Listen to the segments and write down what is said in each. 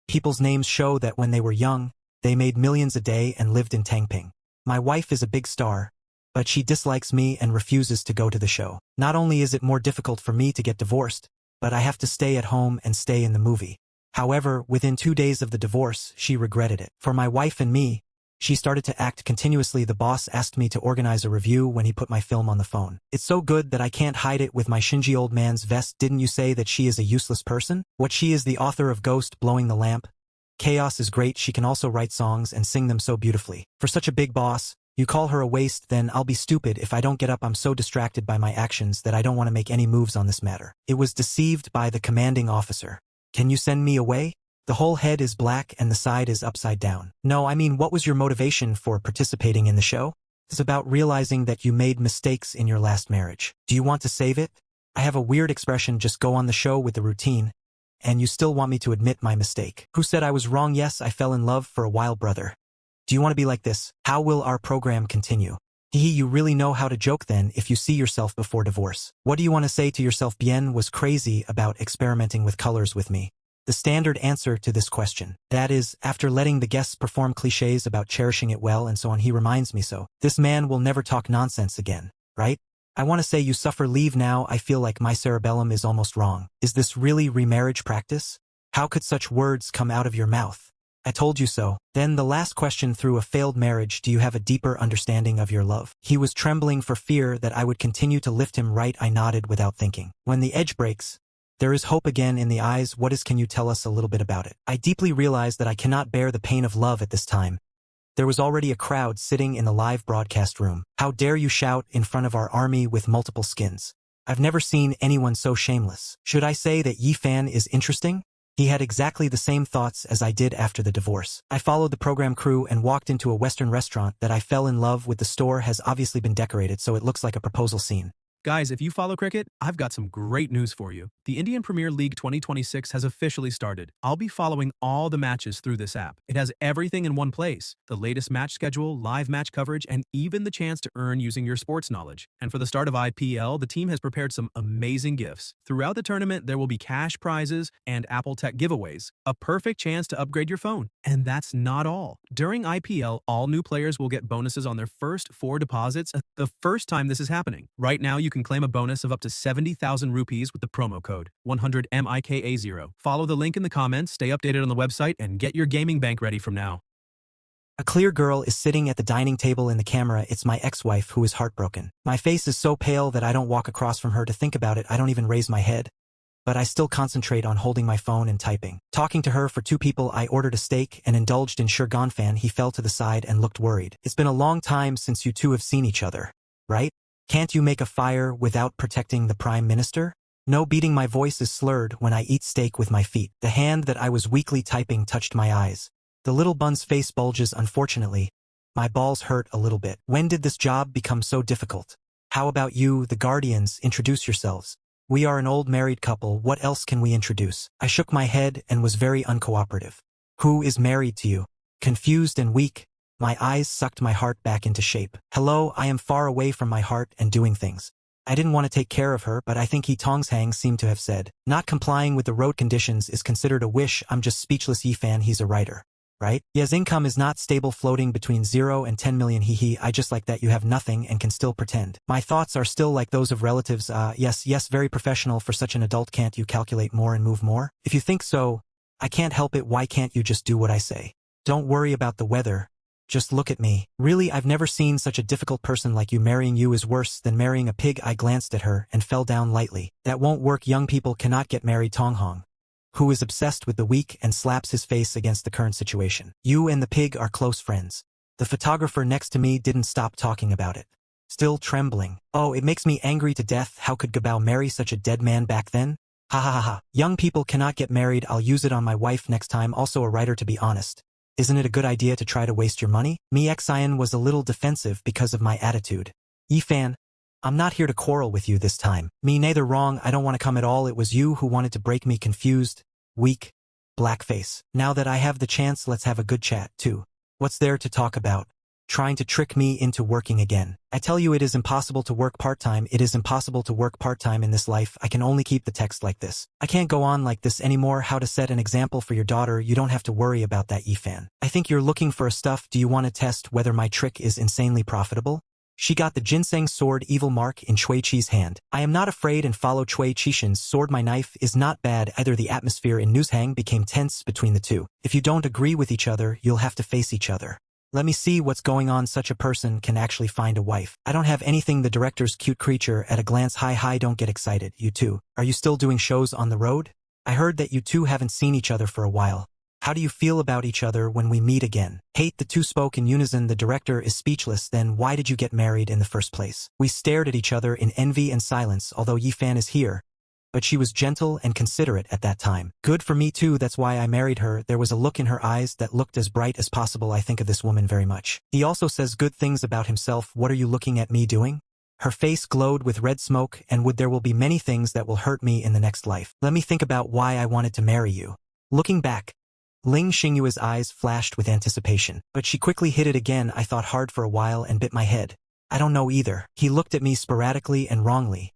People's names show that when they were young, they made millions a day and lived in Tangping. My wife is a big star, but she dislikes me and refuses to go to the show. Not only is it more difficult for me to get divorced, but I have to stay at home and stay in the movie. However, within 2 days of the divorce, she regretted it. For my wife and me, she started to act continuously. The boss asked me to organize a review when he put my film on the phone. It's so good that I can't hide it with my Shinji old man's vest. Didn't you say that she is a useless person? What, she is the author of Ghost Blowing the Lamp? Chaos is great. She can also write songs and sing them so beautifully. For such a big boss, you call her a waste. Then I'll be stupid if I don't get up. I'm so distracted by my actions that I don't want to make any moves on this matter. It was deceived by the commanding officer. Can you send me away? The whole head is black and the side is upside down. No, I mean, what was your motivation for participating in the show? It's about realizing that you made mistakes in your last marriage. Do you want to save it? I have a weird expression. Just go on the show with the routine, and you still want me to admit my mistake. Who said I was wrong? Yes, I fell in love for a while, brother. Do you want to be like this? How will our program continue? You really know how to joke then if you see yourself before divorce. What do you want to say to yourself? Bien was crazy about experimenting with colors with me. The standard answer to this question. That is, after letting the guests perform cliches about cherishing it well and so on, he reminds me so. This man will never talk nonsense again, right? I want to say you suffer. Leave now. I feel like my cerebellum is almost wrong. Is this really remarriage practice? How could such words come out of your mouth? I told you so. Then the last question. Through a failed marriage, do you have a deeper understanding of your love? He was trembling for fear that I would continue to lift him right. I nodded without thinking. When the edge breaks, there is hope again in the eyes. What is? Can you tell us a little bit about it? I deeply realized that I cannot bear the pain of love at this time. There was already a crowd sitting in the live broadcast room. How dare you shout in front of our army with multiple skins? I've never seen anyone so shameless. Should I say that Yi Fan is interesting? He had exactly the same thoughts as I did after the divorce. I followed the program crew and walked into a Western restaurant that I fell in love with. The store has obviously been decorated, so it looks like a proposal scene. Guys, if you follow cricket, I've got some great news for you. The Indian Premier League 2026 has officially started. I'll be following all the matches through this app. It has everything in one place: the latest match schedule, live match coverage, and even the chance to earn using your sports knowledge. And for the start of IPL, the team has prepared some amazing gifts. Throughout the tournament, there will be cash prizes and Apple Tech giveaways, a perfect chance to upgrade your phone. And that's not all. During IPL, all new players will get bonuses on their first 4 deposits the first time this is happening. Right now, you can claim a bonus of up to 70,000 rupees with the promo code 100MIKA0. Follow the link in the comments, stay updated on the website, and get your gaming bank ready from now. A clear girl is sitting at the dining table in the camera. It's my ex-wife who is heartbroken. My face is so pale that I don't walk across from her to think about it. I don't even raise my head. But I still concentrate on holding my phone and typing. Talking to her for 2 people. I ordered a steak and indulged in Shirgan Fan. He fell to the side and looked worried. It's been a long time since you two have seen each other, right? Can't you make a fire without protecting the Prime Minister? No, beating. My voice is slurred when I eat steak with my feet. The hand that I was weakly typing touched my eyes. The little bun's face bulges. Unfortunately, my balls hurt a little bit. When did this job become so difficult? How about you, the Guardians? Introduce yourselves. We are an old married couple. What else can we introduce? I shook my head and was very uncooperative. Who is married to you? Confused and weak, my eyes sucked my heart back into shape. Hello, I am far away from my heart and doing things. I didn't want to take care of her, but I think He Tongshang seemed to have said, not complying with the road conditions is considered a wish. I'm just speechless. Yi Fan, he's a writer, right? His income is not stable, floating between 0 and 10 million. I just like that you have nothing and can still pretend. My thoughts are still like those of relatives. Yes, very professional for such an adult. Can't you calculate more and move more? If you think so, I can't help it. Why can't you just do what I say? Don't worry about the weather. Just look at me. Really, I've never seen such a difficult person like you. Marrying you is worse than marrying a pig. I glanced at her and fell down lightly. That won't work. Young people cannot get married. Tonghong, who is obsessed with the weak and slaps his face against the current situation. You and the pig are close friends. The photographer next to me didn't stop talking about it. Still trembling. Oh, it makes me angry to death. How could Gabao marry such a dead man back then? Ha ha ha ha. Young people cannot get married. I'll use it on my wife next time. Also a writer, to be honest. Isn't it a good idea to try to waste your money? Me Xian was a little defensive because of my attitude. Yi Fan, I'm not here to quarrel with you this time. Me neither. Wrong, I don't want to come at all. It was you who wanted to break me. Confused, weak, black face. Now that I have the chance, let's have a good chat, too. What's there to talk about? trying to trick me into working again. I tell you it is impossible to work part-time, it is impossible to work part-time in this life, I can only keep the text like this. I can't go on like this anymore, how to set an example for your daughter, you don't have to worry about that Yifan. I think you're looking for a stuff, do you want to test whether my trick is insanely profitable? She got the ginseng sword evil mark in Cui Chi's hand. I am not afraid and follow Cui Chishin's sword, my knife is not bad either. The atmosphere in Nuzhang became tense between the two. If you don't agree with each other, you'll have to face each other. Let me see what's going on, such a person can actually find a wife. I don't have anything, the director's cute creature at a glance. Hi, don't get excited, you two. Are you still doing shows on the road? I heard that you two haven't seen each other for a while. How do you feel about each other when we meet again? Hate, the two spoke in unison. The director is speechless. Then why did you get married in the first place? We stared at each other in envy and silence, although Yifan is here. But she was gentle and considerate at that time. Good for me too, that's why I married her. There was a look in her eyes that looked as bright as possible. I think of this woman very much. He also says good things about himself. What are you looking at me doing? Her face glowed with red smoke, and there will be many things that will hurt me in the next life. Let me think about why I wanted to marry you. Looking back, Ling Xingyue's eyes flashed with anticipation, but she quickly hid it again. I thought hard for a while and bit my head. I don't know either. He looked at me sporadically and wrongly.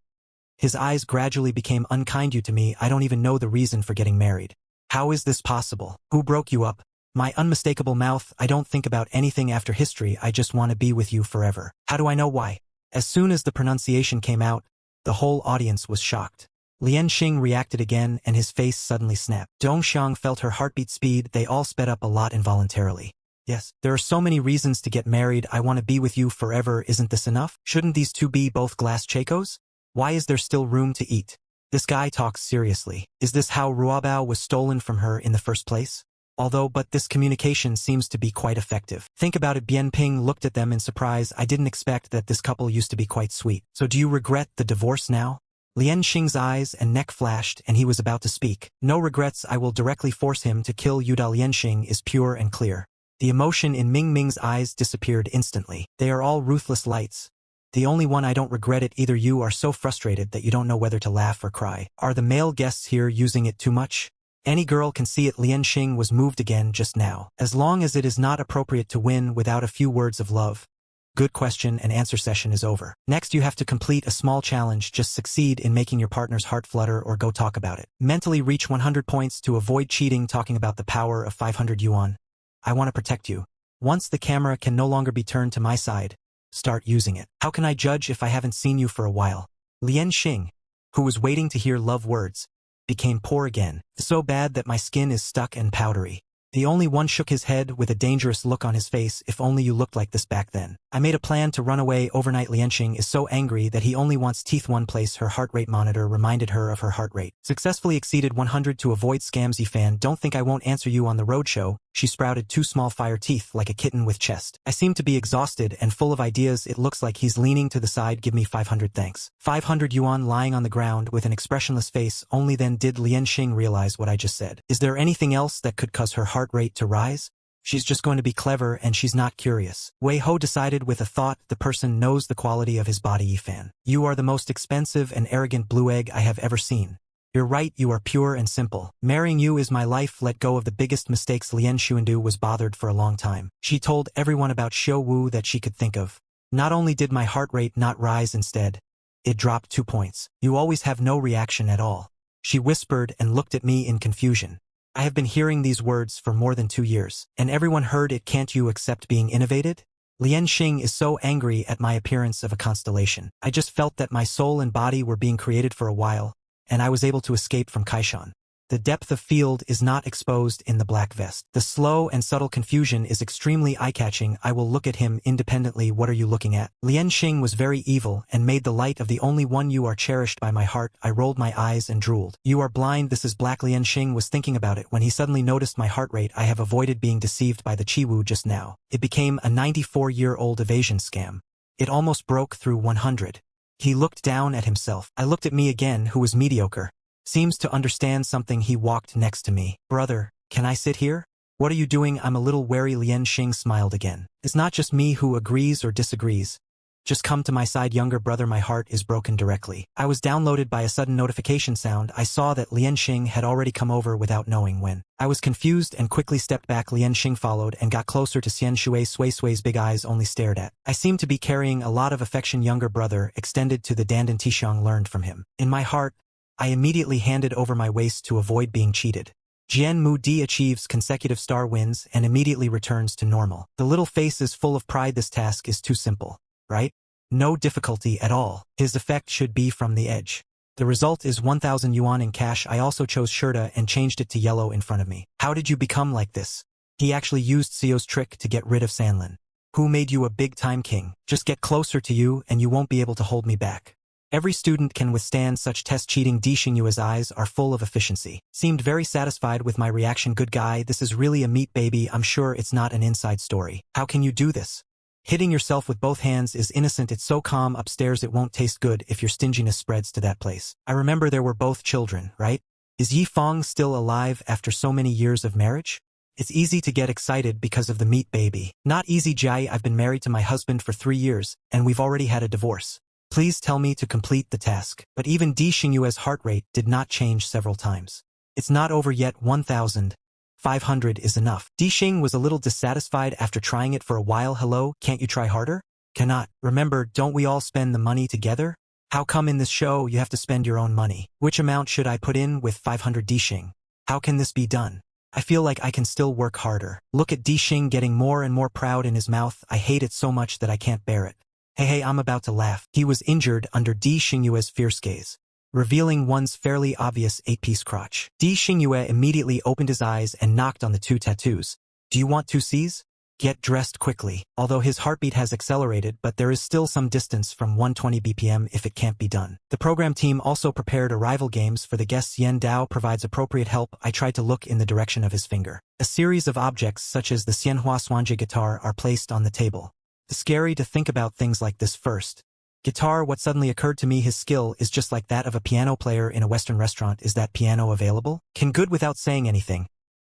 His eyes gradually became unkind. You to me, I don't even know the reason for getting married. How is this possible? Who broke you up? My unmistakable mouth, I don't think about anything after history, I just want to be with you forever. How do I know why? As soon as the pronunciation came out, the whole audience was shocked. Lian Xing reacted again, and his face suddenly snapped. Dong Xiang felt her heartbeat speed. They all sped up a lot involuntarily. Yes, there are so many reasons to get married. I want to be with you forever. Isn't this enough? Shouldn't these two be both glass chacos? Why is there still room to eat? This guy talks seriously. Is this how Ruobao was stolen from her in the first place? But this communication seems to be quite effective. Think about it. Bianping looked at them in surprise. I didn't expect that this couple used to be quite sweet. So do you regret the divorce now? Lian Xing's eyes and neck flashed, and he was about to speak. No regrets, I will directly force him to kill Yuda. Lian Xing is pure and clear. The emotion in Ming Ming's eyes disappeared instantly. They are all ruthless lights. The only one I don't regret it. Either you are so frustrated that you don't know whether to laugh or cry. Are the male guests here using it too much? Any girl can see it. Lian Xing was moved again just now. As long as it is not appropriate to win without a few words of love. Good question and answer session is over. Next you have to complete a small challenge. Just succeed in making your partner's heart flutter or go talk about it. Mentally reach 100 points to avoid cheating. Talking about the power of 500 yuan. I want to protect you. Once the camera can no longer be turned to my side, start using it. How can I judge if I haven't seen you for a while? Lian Xing, who was waiting to hear love words, became poor again. So bad that my skin is stuck and powdery. The only one shook his head with a dangerous look on his face. If only you looked like this back then. I made a plan to run away overnight. Lian Xing is so angry that he only wants teeth. One place her heart rate monitor reminded her of her heart rate. Successfully exceeded 100 to avoid scams. Yifan, don't think I won't answer you on the roadshow. She sprouted two small fire teeth like a kitten with chest. I seem to be exhausted and full of ideas. It looks like he's leaning to the side. Give me 500 thanks. 500 yuan lying on the ground with an expressionless face. Only then did Lian Xing realize what I just said. Is there anything else that could cause her heart rate to rise? She's just going to be clever and she's not curious. Wei Ho decided with a thought. The person knows the quality of his body. Yifan, you are the most expensive and arrogant blue egg I have ever seen. You're right, you are pure and simple. Marrying you is my life. Let go of the biggest mistakes. Lian Xuandu was bothered for a long time. She told everyone about Xiao Wu that she could think of. Not only did my heart rate not rise, instead, it dropped 2 points. You always have no reaction at all. She whispered and looked at me in confusion. I have been hearing these words for more than 2 years, and everyone heard it. Can't you accept being innovated? Lian Xing is so angry at my appearance of a constellation. I just felt that my soul and body were being created for a while, and I was able to escape from Kaishan. The depth of field is not exposed in the black vest. The slow and subtle confusion is extremely eye-catching. I will look at him independently. What are you looking at? Lian Xing was very evil and made the light of the only one. You are cherished by my heart. I rolled my eyes and drooled. You are blind. This is black. Lian Xing was thinking about it when he suddenly noticed my heart rate. I have avoided being deceived by the Chiwu just now. It became a 94-year-old evasion scam. It almost broke through 100. He looked down at himself. I looked at me again, who was mediocre. Seems to understand something. He walked next to me. Brother, can I sit here? What are you doing? I'm a little wary. Lian Xing smiled again. It's not just me who agrees or disagrees. Just come to my side, younger brother, my heart is broken directly. I was downloaded by a sudden notification sound. I saw that Lian Xing had already come over without knowing when. I was confused and quickly stepped back. Lian Xing followed and got closer to Xian Shui. Sui Sui's big eyes only stared at. I seemed to be carrying a lot of affection. Younger brother extended to the Dandan Tixiang learned from him. In my heart, I immediately handed over my waist to avoid being cheated. Jian Mu Di achieves consecutive star wins and immediately returns to normal. The little face is full of pride. This task is too simple, right? No difficulty at all. His effect should be from the edge. The result is 1,000 yuan in cash. I also chose Shirta and changed it to yellow in front of me. How did you become like this? He actually used Sio's trick to get rid of Sanlin. Who made you a big-time king? Just get closer to you and you won't be able to hold me back. Every student can withstand such test cheating. Di Xingyue's eyes are full of efficiency. Seemed very satisfied with my reaction. Good guy, this is really a meat baby. I'm sure it's not an inside story. How can you do this? Hitting yourself with both hands is innocent. It's so calm upstairs it won't taste good if your stinginess spreads to that place. I remember there were both children, right? Is Yi Fong still alive after so many years of marriage? It's easy to get excited because of the meat baby. Not easy, Jai. I've been married to my husband for 3 years, and we've already had a divorce. Please tell me to complete the task. But even Di Xingyue's heart rate did not change several times. It's not over yet. 1,500 is enough. Di Xing was a little dissatisfied after trying it for a while. Hello, can't you try harder? Cannot. Remember, don't we all spend the money together? How come in this show you have to spend your own money? Which amount should I put in with 500 Di Xing? How can this be done? I feel like I can still work harder. Look at Di Xing getting more and more proud in his mouth. I hate it so much that I can't bear it. Hey, I'm about to laugh. He was injured under Di Xingyue's fierce gaze, revealing one's fairly obvious 8-piece crotch. Di Xingyue immediately opened his eyes and knocked on the 2 tattoos. Do you want to seize? Get dressed quickly. Although his heartbeat has accelerated, but there is still some distance from 120 BPM if it can't be done. The program team also prepared arrival games for the guests. Yen Dao provides appropriate help. I tried to look in the direction of his finger. A series of objects such as the Xianhua Swanji guitar are placed on the table. It's scary to think about things like this first. Guitar, what suddenly occurred to me, his skill is just like that of a piano player in a Western restaurant. Is that piano available? Can good without saying anything.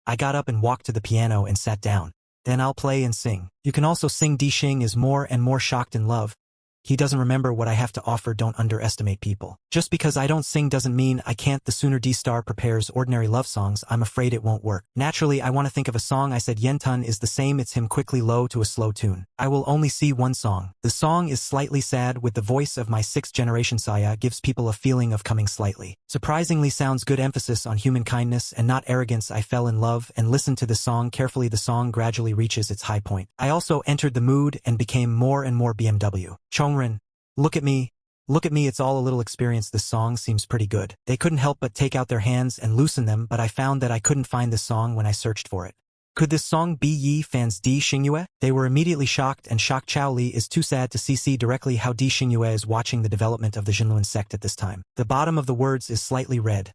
I got up and walked to the piano and sat down. Then I'll play and sing. You can also sing. Di Xing is more and more shocked in love. He doesn't remember what I have to offer. Don't underestimate people. Just because I don't sing doesn't mean I can't. The sooner D-Star prepares ordinary love songs, I'm afraid it won't work. Naturally, I want to think of a song. I said Yen Tun is the same. It's him quickly low to a slow tune. I will only see one song. The song is slightly sad with the voice of my 6th generation Saya gives people a feeling of coming slightly. Surprisingly sounds good. Emphasis on human kindness and not arrogance. I fell in love and listened to the song carefully. The song gradually reaches its high point. I also entered the mood and became more and more BMW. Chongren, look at me. Look at me, it's all a little experience. This song seems pretty good. They couldn't help but take out their hands and loosen them, but I found that I couldn't find this song when I searched for it. Could this song be Yi fans Di Xingyue? They were immediately shocked and shocked. Chao Li is too sad to see directly how Di Xingyue is watching the development of the Jinluan sect at this time. The bottom of the words is slightly red.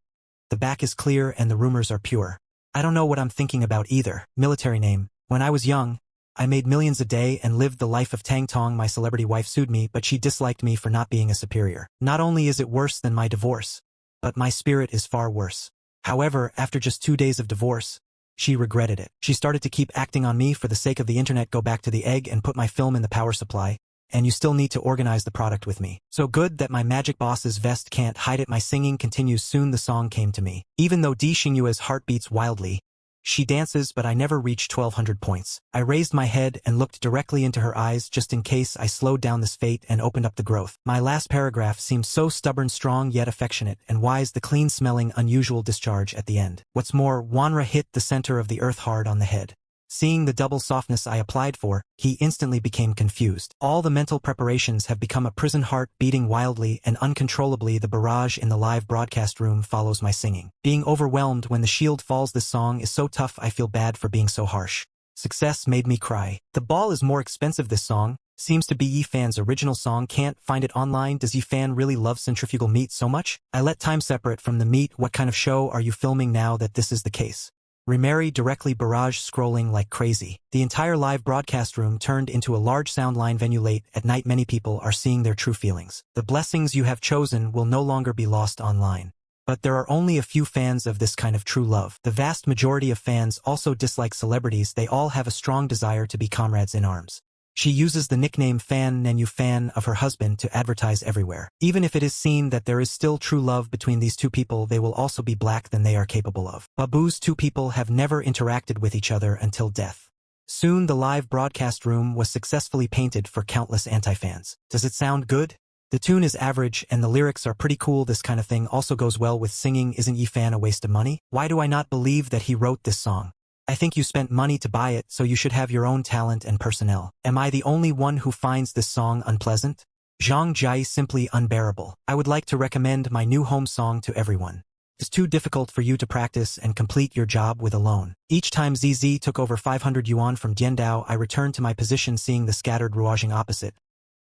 The back is clear and the rumors are pure. I don't know what I'm thinking about either. Military name. When I was young, I made millions a day and lived the life of Tang Tong. My celebrity wife sued me, but she disliked me for not being a superior. Not only is it worse than my divorce, but my spirit is far worse. However, after just 2 days of divorce, she regretted it. She started to keep acting on me for the sake of the internet. Go back to the egg and put my film in the power supply, and you still need to organize the product with me. So good that my magic boss's vest can't hide it. My singing continues. Soon the song came to me. Even though Di Xingyue's heart beats wildly, she dances, but I never reached 1,200 points. I raised my head and looked directly into her eyes just in case I slowed down this fate and opened up the growth. My last paragraph seemed so stubborn, strong yet affectionate, and wise. The clean-smelling, unusual discharge at the end. What's more, Wanra hit the center of the earth hard on the head. Seeing the double softness I applied for, he instantly became confused. All the mental preparations have become a prison, heart beating wildly and uncontrollably. The barrage in the live broadcast room follows my singing. Being overwhelmed when the shield falls. This song is so tough, I feel bad for being so harsh. Success made me cry. The ball is more expensive. This song seems to be Yi Fan's original song. Can't find it online. Does Yi Fan really love centrifugal meat so much? I let time separate from the meat. What kind of show are you filming now that this is the case? Remarry directly. Barrage scrolling like crazy. The entire live broadcast room turned into a large sound line venue. Late at night, many people are seeing their true feelings. The blessings you have chosen will no longer be lost online. But there are only a few fans of this kind of true love. The vast majority of fans also dislike celebrities. They all have a strong desire to be comrades in arms. She uses the nickname Fan Nenyu Fan of her husband to advertise everywhere. Even if it is seen that there is still true love between these two people, they will also be black than they are capable of. Babu's two people have never interacted with each other until death. Soon the live broadcast room was successfully painted for countless anti-fans. Does it sound good? The tune is average and the lyrics are pretty cool. This kind of thing also goes well with singing Isn't Ye Fan a Waste of Money? Why do I not believe that he wrote this song? I think you spent money to buy it, so you should have your own talent and personnel. Am I the only one who finds this song unpleasant? Zhang Jai simply unbearable. I would like to recommend my new home song to everyone. It's too difficult for you to practice and complete your job with alone. Each time ZZ took over 500 yuan from Diandao, I returned to my position seeing the scattered Ruojing opposite.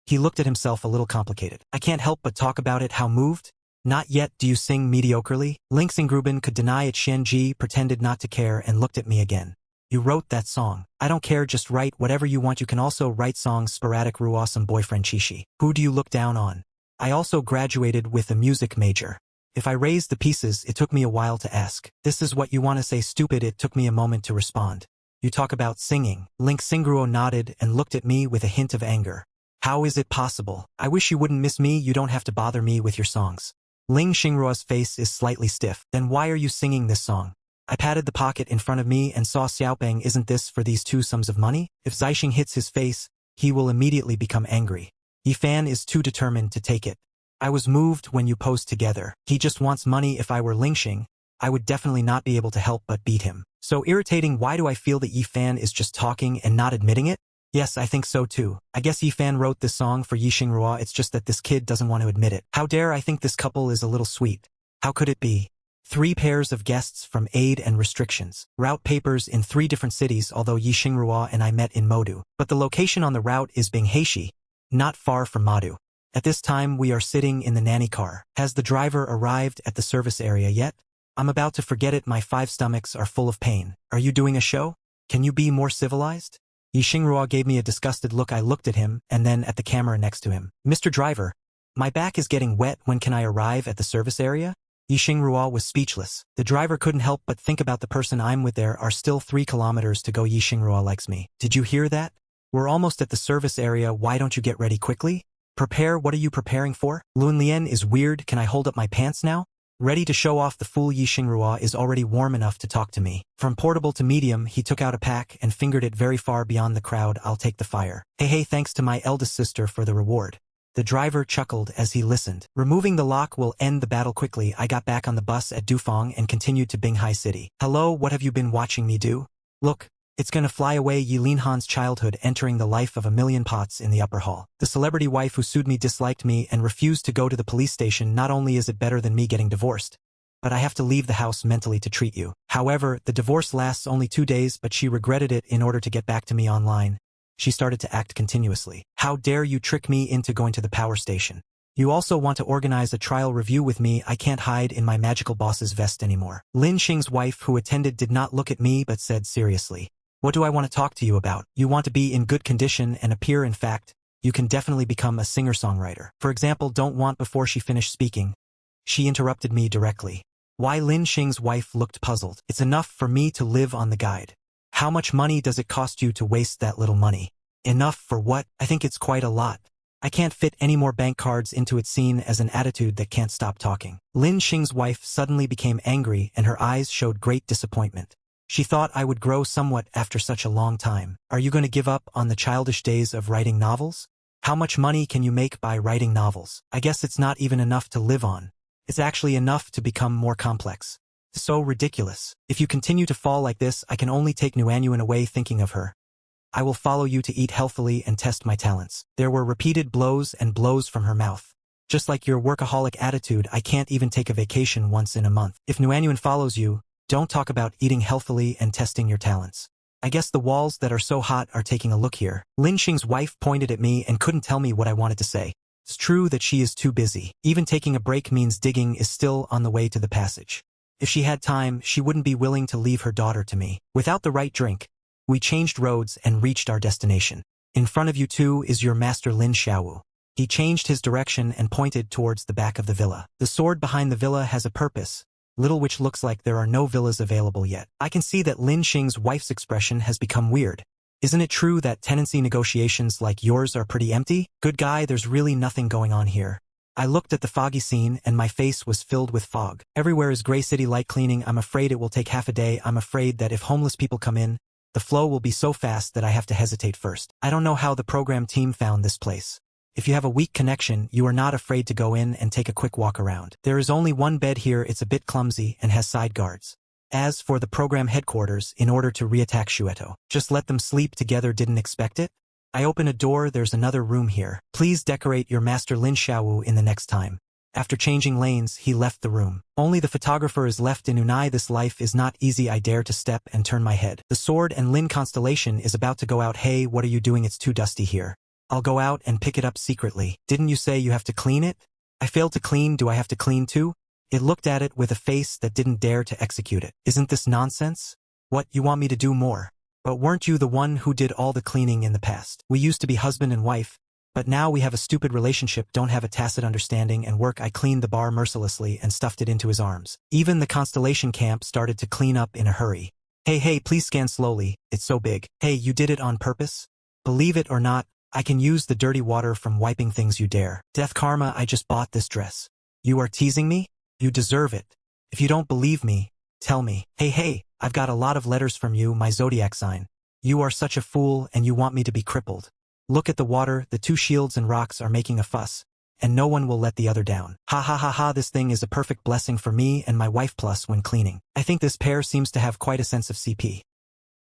He looked at himself a little complicated. I can't help but talk about it. How moved? Not yet. Do you sing mediocrely? Ling Xingrubin could deny it. Xianji pretended not to care and looked at me again. You wrote that song. I don't care, just write whatever you want. You can also write songs. Sporadic Ruosum boyfriend Chishi. Who do you look down on? I also graduated with a music major. If I raised the pieces, it took me a while to ask. This is what you want to say, stupid? It took me a moment to respond. You talk about singing. Ling Xingruo nodded and looked at me with a hint of anger. How is it possible? I wish you wouldn't miss me. You don't have to bother me with your songs. Ling Xingruo's face is slightly stiff. Then why are you singing this song? I patted the pocket in front of me and saw Xiaopeng. Isn't this for these two sums of money? If Zixing hits his face, he will immediately become angry. Yifan is too determined to take it. I was moved when you posed together. He just wants money. If I were Lingxing, I would definitely not be able to help but beat him. So irritating. Why do I feel that Yifan is just talking and not admitting it? Yes, I think so too. I guess Yifan wrote this song for Yi Xingrua. It's just that this kid doesn't want to admit it. How dare I think this couple is a little sweet. How could it be? 3 pairs of guests from Aid and Restrictions. Route papers in 3 different cities, although Yi Xingrua and I met in Modu. But the location on the route is Bingheishi, not far from Madu. At this time we are sitting in the nanny car. Has the driver arrived at the service area yet? I'm about to forget it. My 5 stomachs are full of pain. Are you doing a show? Can you be more civilized? Yi Xingrua gave me a disgusted look. I looked at him and then at the camera next to him. Mr. Driver, my back is getting wet. When can I arrive at the service area? Yi Xingrua was speechless. The driver couldn't help but think about the person I'm with. There are still 3 kilometers to go. Yi Xingrua likes me. Did you hear that? We're almost at the service area. Why don't you get ready quickly? Prepare? What are you preparing for? Lun Lian is weird. Can I hold up my pants now? Ready to show off the fool. Yi Xingrua is already warm enough to talk to me. From portable to medium, he took out a pack and fingered it very far beyond the crowd. I'll take the fire. Hey, thanks to my eldest sister for the reward. The driver chuckled as he listened. Removing the lock will end the battle quickly. I got back on the bus at Dufang and continued to Binghai City. Hello, what have you been watching me do? Look. It's gonna fly away. Yi Linhan's childhood entering the life of a million pots in the upper hall. The celebrity wife who sued me disliked me and refused to go to the police station. Not only is it better than me getting divorced, but I have to leave the house mentally to treat you. However, the divorce lasts only 2 days, but she regretted it. In order to get back to me online, she started to act continuously. How dare you trick me into going to the power station? You also want to organize a trial review with me. I can't hide in my magical boss's vest anymore. Lin Xing's wife who attended did not look at me but said seriously. What do I want to talk to you about? You want to be in good condition and appear. In fact, you can definitely become a singer-songwriter. For example, don't want. Before she finished speaking, she interrupted me directly. Why? Lin Xing's wife looked puzzled. It's enough for me to live on the guide. How much money does it cost you to waste that little money? Enough for what? I think it's quite a lot. I can't fit any more bank cards into it. Seen as an attitude that can't stop talking. Lin Xing's wife suddenly became angry and her eyes showed great disappointment. She thought I would grow somewhat after such a long time. Are you going to give up on the childish days of writing novels? How much money can you make by writing novels? I guess it's not even enough to live on. It's actually enough to become more complex. So ridiculous. If you continue to fall like this, I can only take Nuanyuan away. Thinking of her, I will follow you to eat healthily and test my talents. There were repeated blows and blows from her mouth. Just like your workaholic attitude, I can't even take a vacation once in a month. If Nuanyuan follows you, don't talk about eating healthily and testing your talents. I guess the walls that are so hot are taking a look here. Lin Xing's wife pointed at me and couldn't tell me what I wanted to say. It's true that she is too busy. Even taking a break means digging is still on the way to the passage. If she had time, she wouldn't be willing to leave her daughter to me. Without the right drink, we changed roads and reached our destination. In front of you two is your master Lin Xiaowu. He changed his direction and pointed towards the back of the villa. The sword behind the villa has a purpose, little, which looks like there are no villas available yet. I can see that Lin Xing's wife's expression has become weird. Isn't it true that tenancy negotiations like yours are pretty empty? Good guy, there's really nothing going on here. I looked at the foggy scene and my face was filled with fog. Everywhere is gray city light cleaning. I'm afraid it will take half a day. I'm afraid that if homeless people come in, the flow will be so fast that I have to hesitate first. I don't know how the program team found this place. If you have a weak connection, you are not afraid to go in and take a quick walk around. There is only one bed here. It's a bit clumsy and has side guards. As for the program headquarters, in order to reattack Shueto, just let them sleep together. Didn't expect it? I open a door. There's another room here. Please decorate your master Lin Xiaowu in the next time. After changing lanes, he left the room. Only the photographer is left in Unai. This life is not easy. I dare to step and turn my head. The sword and Lin constellation is about to go out. Hey, what are you doing? It's too dusty here. I'll go out and pick it up secretly. Didn't you say you have to clean it? I failed to clean. Do I have to clean too? It looked at it with a face that didn't dare to execute it. Isn't this nonsense? What, you want me to do more? But weren't you the one who did all the cleaning in the past? We used to be husband and wife, but now we have a stupid relationship, don't have a tacit understanding and work. I cleaned the bar mercilessly and stuffed it into his arms. Even the constellation camp started to clean up in a hurry. Hey, please scan slowly, it's so big. Hey, you did it on purpose? Believe it or not, I can use the dirty water from wiping things. You dare. Death karma, I just bought this dress. You are teasing me? You deserve it. If you don't believe me, tell me. Hey, I've got a lot of letters from you, my zodiac sign. You are such a fool and you want me to be crippled. Look at the water, the two shields and rocks are making a fuss, and no one will let the other down. Ha, this thing is a perfect blessing for me and my wife plus when cleaning. I think this pair seems to have quite a sense of CP.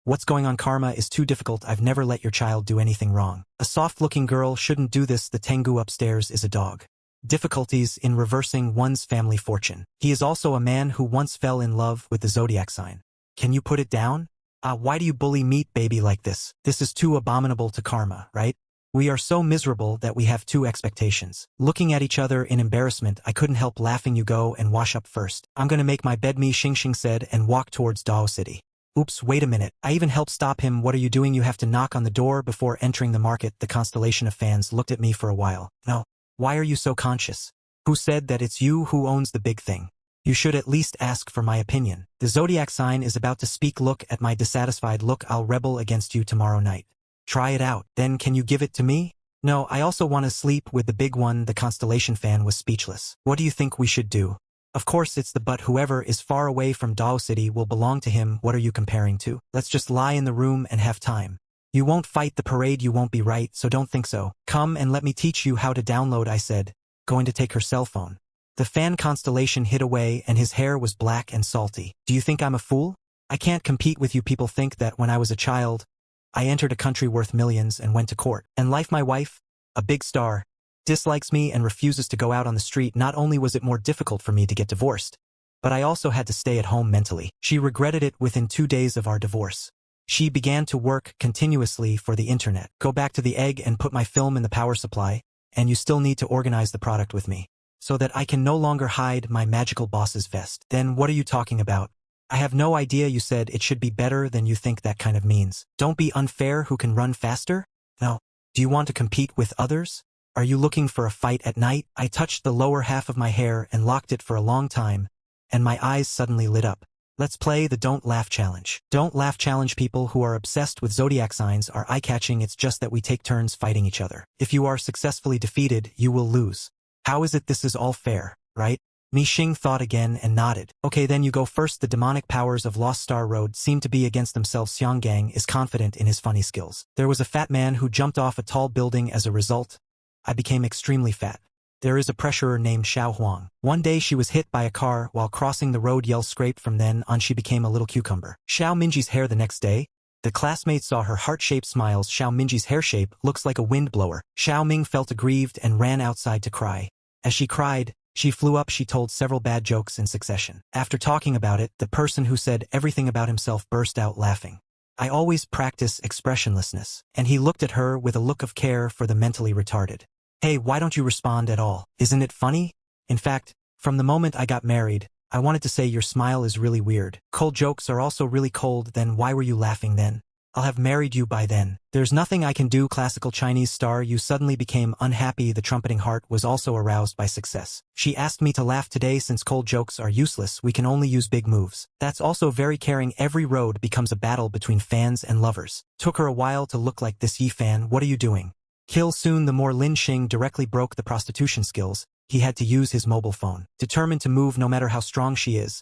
What's going on? Karma is too difficult. I've never let your child do anything wrong. A soft-looking girl shouldn't do this. The Tengu upstairs is a dog. Difficulties in reversing one's family fortune. He is also a man who once fell in love with the zodiac sign. Can you put it down? Why do you bully Meat Baby like this? This is too abominable to Karma, right? We are so miserable that we have two expectations. Looking at each other in embarrassment, I couldn't help laughing. You go and wash up first. I'm gonna make my bed, Mi Xingxing said and walked towards Dao City. Oops, wait a minute. I even helped stop him. What are you doing? You have to knock on the door before entering the market. The constellation of fans looked at me for a while. No. Why are you so conscious? Who said that it's you who owns the big thing? You should at least ask for my opinion. The zodiac sign is about to speak. Look at my dissatisfied look. I'll rebel against you tomorrow night. Try it out. Then can you give it to me? No, I also want to sleep with the big one. The constellation fan was speechless. What do you think we should do? Of course it's the but whoever is far away from Dao City will belong to him. What are you comparing to? Let's just lie in the room and have time. You won't fight the parade. You won't be right, so don't think so. Come and let me teach you how to download, I said, going to take her cell phone. The fan constellation hid away and his hair was black and salty. Do you think I'm a fool? I can't compete with you. People think that when I was a child, I entered a country worth millions and went to court. And life, my wife, a big star, dislikes me and refuses to go out on the street. Not only was it more difficult for me to get divorced, but I also had to stay at home mentally. She regretted it within 2 days of our divorce. She began to work continuously for the internet. Go back to the egg and put my film in the power supply, and you still need to organize the product with me, so that I can no longer hide my magical boss's vest. Then what are you talking about? I have no idea. You said it should be better than you think that kind of means. Don't be unfair. Who can run faster? No. Do you want to compete with others? Are you looking for a fight at night? I touched the lower half of my hair and locked it for a long time, and my eyes suddenly lit up. Let's play the Don't Laugh Challenge. Don't Laugh Challenge. People who are obsessed with zodiac signs are eye-catching. It's just that we take turns fighting each other. If you are successfully defeated, you will lose. How is it? This is all fair, right? Mi Xing thought again and nodded. Okay, then you go first. The demonic powers of Lost Star Road seem to be against themselves. Xianggang is confident in his funny skills. There was a fat man who jumped off a tall building. As a result, I became extremely fat. There is a pressurer named Xiao Huang. One day she was hit by a car while crossing the road. Yell scraped. From then on she became a little cucumber. Xiao Minji's hair. The next day, the classmates saw her heart-shaped smiles. Xiao Minji's hair shape looks like a wind blower. Xiao Ming felt aggrieved and ran outside to cry. As she cried, she flew up. She told several bad jokes in succession. After talking about it, the person who said everything about himself burst out laughing. I always practice expressionlessness. And he looked at her with a look of care for the mentally retarded. Hey, why don't you respond at all? Isn't it funny? In fact, from the moment I got married, I wanted to say your smile is really weird. Cold jokes are also really cold. Then why were you laughing then? I'll have married you by then. There's nothing I can do, classical Chinese star. You suddenly became unhappy. The trumpeting heart was also aroused by success. She asked me to laugh today since cold jokes are useless. We can only use big moves. That's also very caring. Every road becomes a battle between fans and lovers. Took her a while to look like this. Yi fan, what are you doing? Kill soon. The more Lin Xing directly broke the prostitution skills. He had to use his mobile phone. Determined to move no matter how strong she is.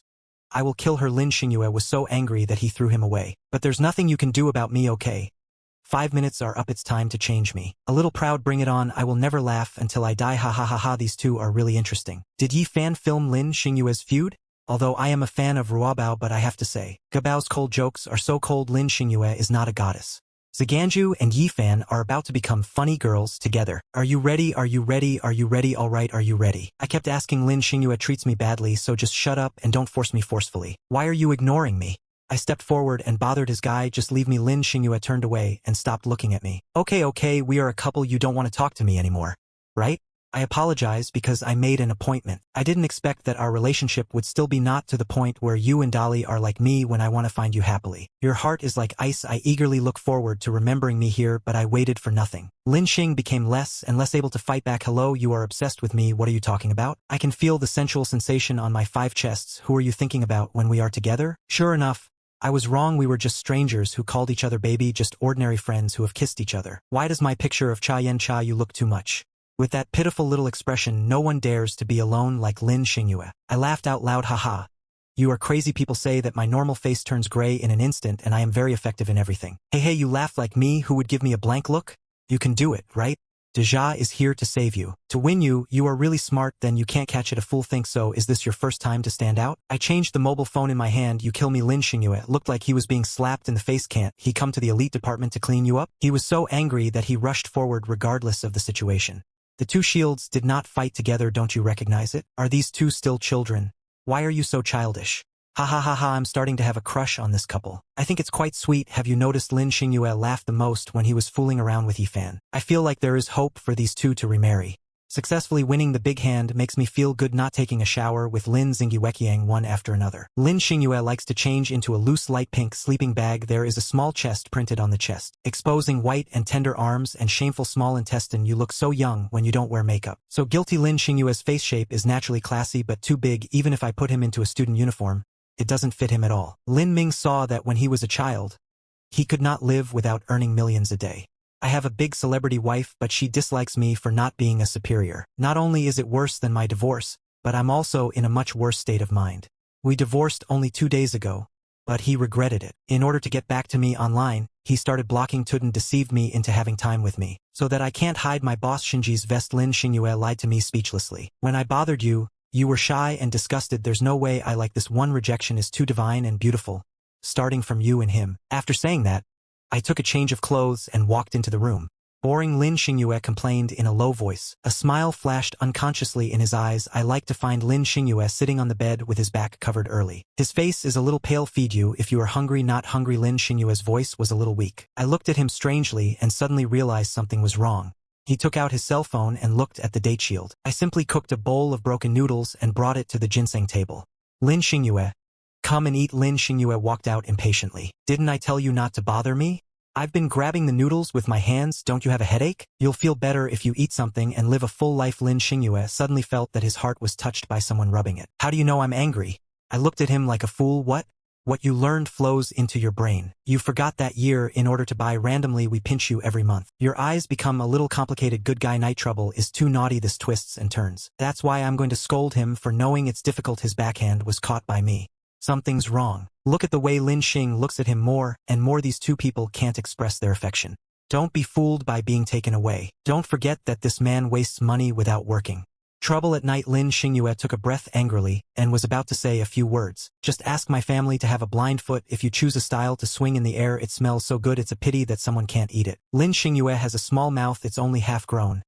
I will kill her. Lin Xingyue was so angry that he threw him away. But there's nothing you can do about me, okay? 5 minutes are up. It's time to change me. A little proud. Bring it on. I will never laugh until I die. Ha ha ha ha. These two are really interesting. Did Yi fan film Lin Xingyue's feud? Although I am a fan of Ruobao, but I have to say, Gabao's cold jokes are so cold. Lin Xingyue is not a goddess. Ziganju and Yi fan are about to become funny girls together. Are you ready? Are you ready? Are you ready? All right, are you ready? I kept asking. Lin Xingyue treats me badly, so just shut up and don't force me forcefully. Why are you ignoring me? I stepped forward and bothered his guy. Just leave me. Lin Xingyue turned away and stopped looking at me. Okay, we are a couple. You don't want to talk to me anymore, right? I apologize because I made an appointment. I didn't expect that our relationship would still be not to the point where you and Dolly are like me when I want to find you happily. Your heart is like ice. I eagerly look forward to remembering me here, but I waited for nothing. Lin Xing became less and less able to fight back. Hello, you are obsessed with me. What are you talking about? I can feel the sensual sensation on my 5 chests. Who are you thinking about when we are together? Sure enough, I was wrong. We were just strangers who called each other baby, just ordinary friends who have kissed each other. Why does my picture of Cha Yen Cha you look too much? With that pitiful little expression, no one dares to be alone like Lin Xingyue. I laughed out loud. Haha. You are crazy. People say that my normal face turns gray in an instant and I am very effective in everything. Hey, you laugh like me. Who would give me a blank look? You can do it, right? Deja is here to save you. To win you, you are really smart, then you can't catch it. A fool thinks so. Is this your first time to stand out? I changed the mobile phone in my hand. You kill me. Lin Xingyue looked like he was being slapped in the face. Can't he come to the elite department to clean you up? He was so angry that he rushed forward regardless of the situation. The two shields did not fight together. Don't you recognize it? Are these two still children? Why are you so childish? Ha ha ha ha. I'm starting to have a crush on this couple. I think it's quite sweet. Have you noticed Lin Xingyue laughed the most when he was fooling around with Yi fan? I feel like there is hope for these two to remarry. Successfully winning the big hand makes me feel good. Not taking a shower with Lin Xingyueqiang one after another. Lin Xingyue likes to change into a loose light pink sleeping bag. There is a small chest printed on the chest, exposing white and tender arms and shameful small intestine. You look so young when you don't wear makeup. So guilty. Lin Xingyue's face shape is naturally classy but too big. Even if I put him into a student uniform, it doesn't fit him at all. Lin Ming saw that when he was a child, he could not live without earning millions a day. I have a big celebrity wife, but she dislikes me for not being a superior. Not only is it worse than my divorce, but I'm also in a much worse state of mind. We divorced only 2 days ago, but he regretted it. In order to get back to me online, he started blocking Tuden, deceived me into having time with me, so that I can't hide my boss Shinji's vest. Lin Xingyue lied to me speechlessly. When I bothered you, you were shy and disgusted. There's no way I like this. One rejection is too divine and beautiful, starting from you and him. After saying that, I took a change of clothes and walked into the room. Boring, Lin Xingyue complained in a low voice. A smile flashed unconsciously in his eyes. I like to find Lin Xingyue sitting on the bed with his back covered early. His face is a little pale. Feed you if you are hungry. Not hungry. Lin Xingyue's voice was a little weak. I looked at him strangely and suddenly realized something was wrong. He took out his cell phone and looked at the date shield. I simply cooked a bowl of broken noodles and brought it to the ginseng table. Lin Xingyue, come and eat. Lin Xingyue walked out impatiently. Didn't I tell you not to bother me? I've been grabbing the noodles with my hands. Don't you have a headache? You'll feel better if you eat something and live a full life. Lin Xingyue suddenly felt that his heart was touched by someone rubbing it. How do you know I'm angry? I looked at him like a fool. What? What you learned flows into your brain. You forgot that year in order to buy randomly. We pinch you every month. Your eyes become a little complicated. Good guy. Night trouble is too naughty. This twists and turns. That's why I'm going to scold him for knowing it's difficult. His backhand was caught by me. Something's wrong. Look at the way Lin Xing looks at him more and more. These two people can't express their affection. Don't be fooled by being taken away. Don't forget that this man wastes money without working. Trouble at night. Lin Xingyue took a breath angrily and was about to say a few words. Just ask my family to have a blind foot. If you choose a style to swing in the air, it smells so good. It's a pity that someone can't eat it. Lin Xingyue has a small mouth. It's only half grown.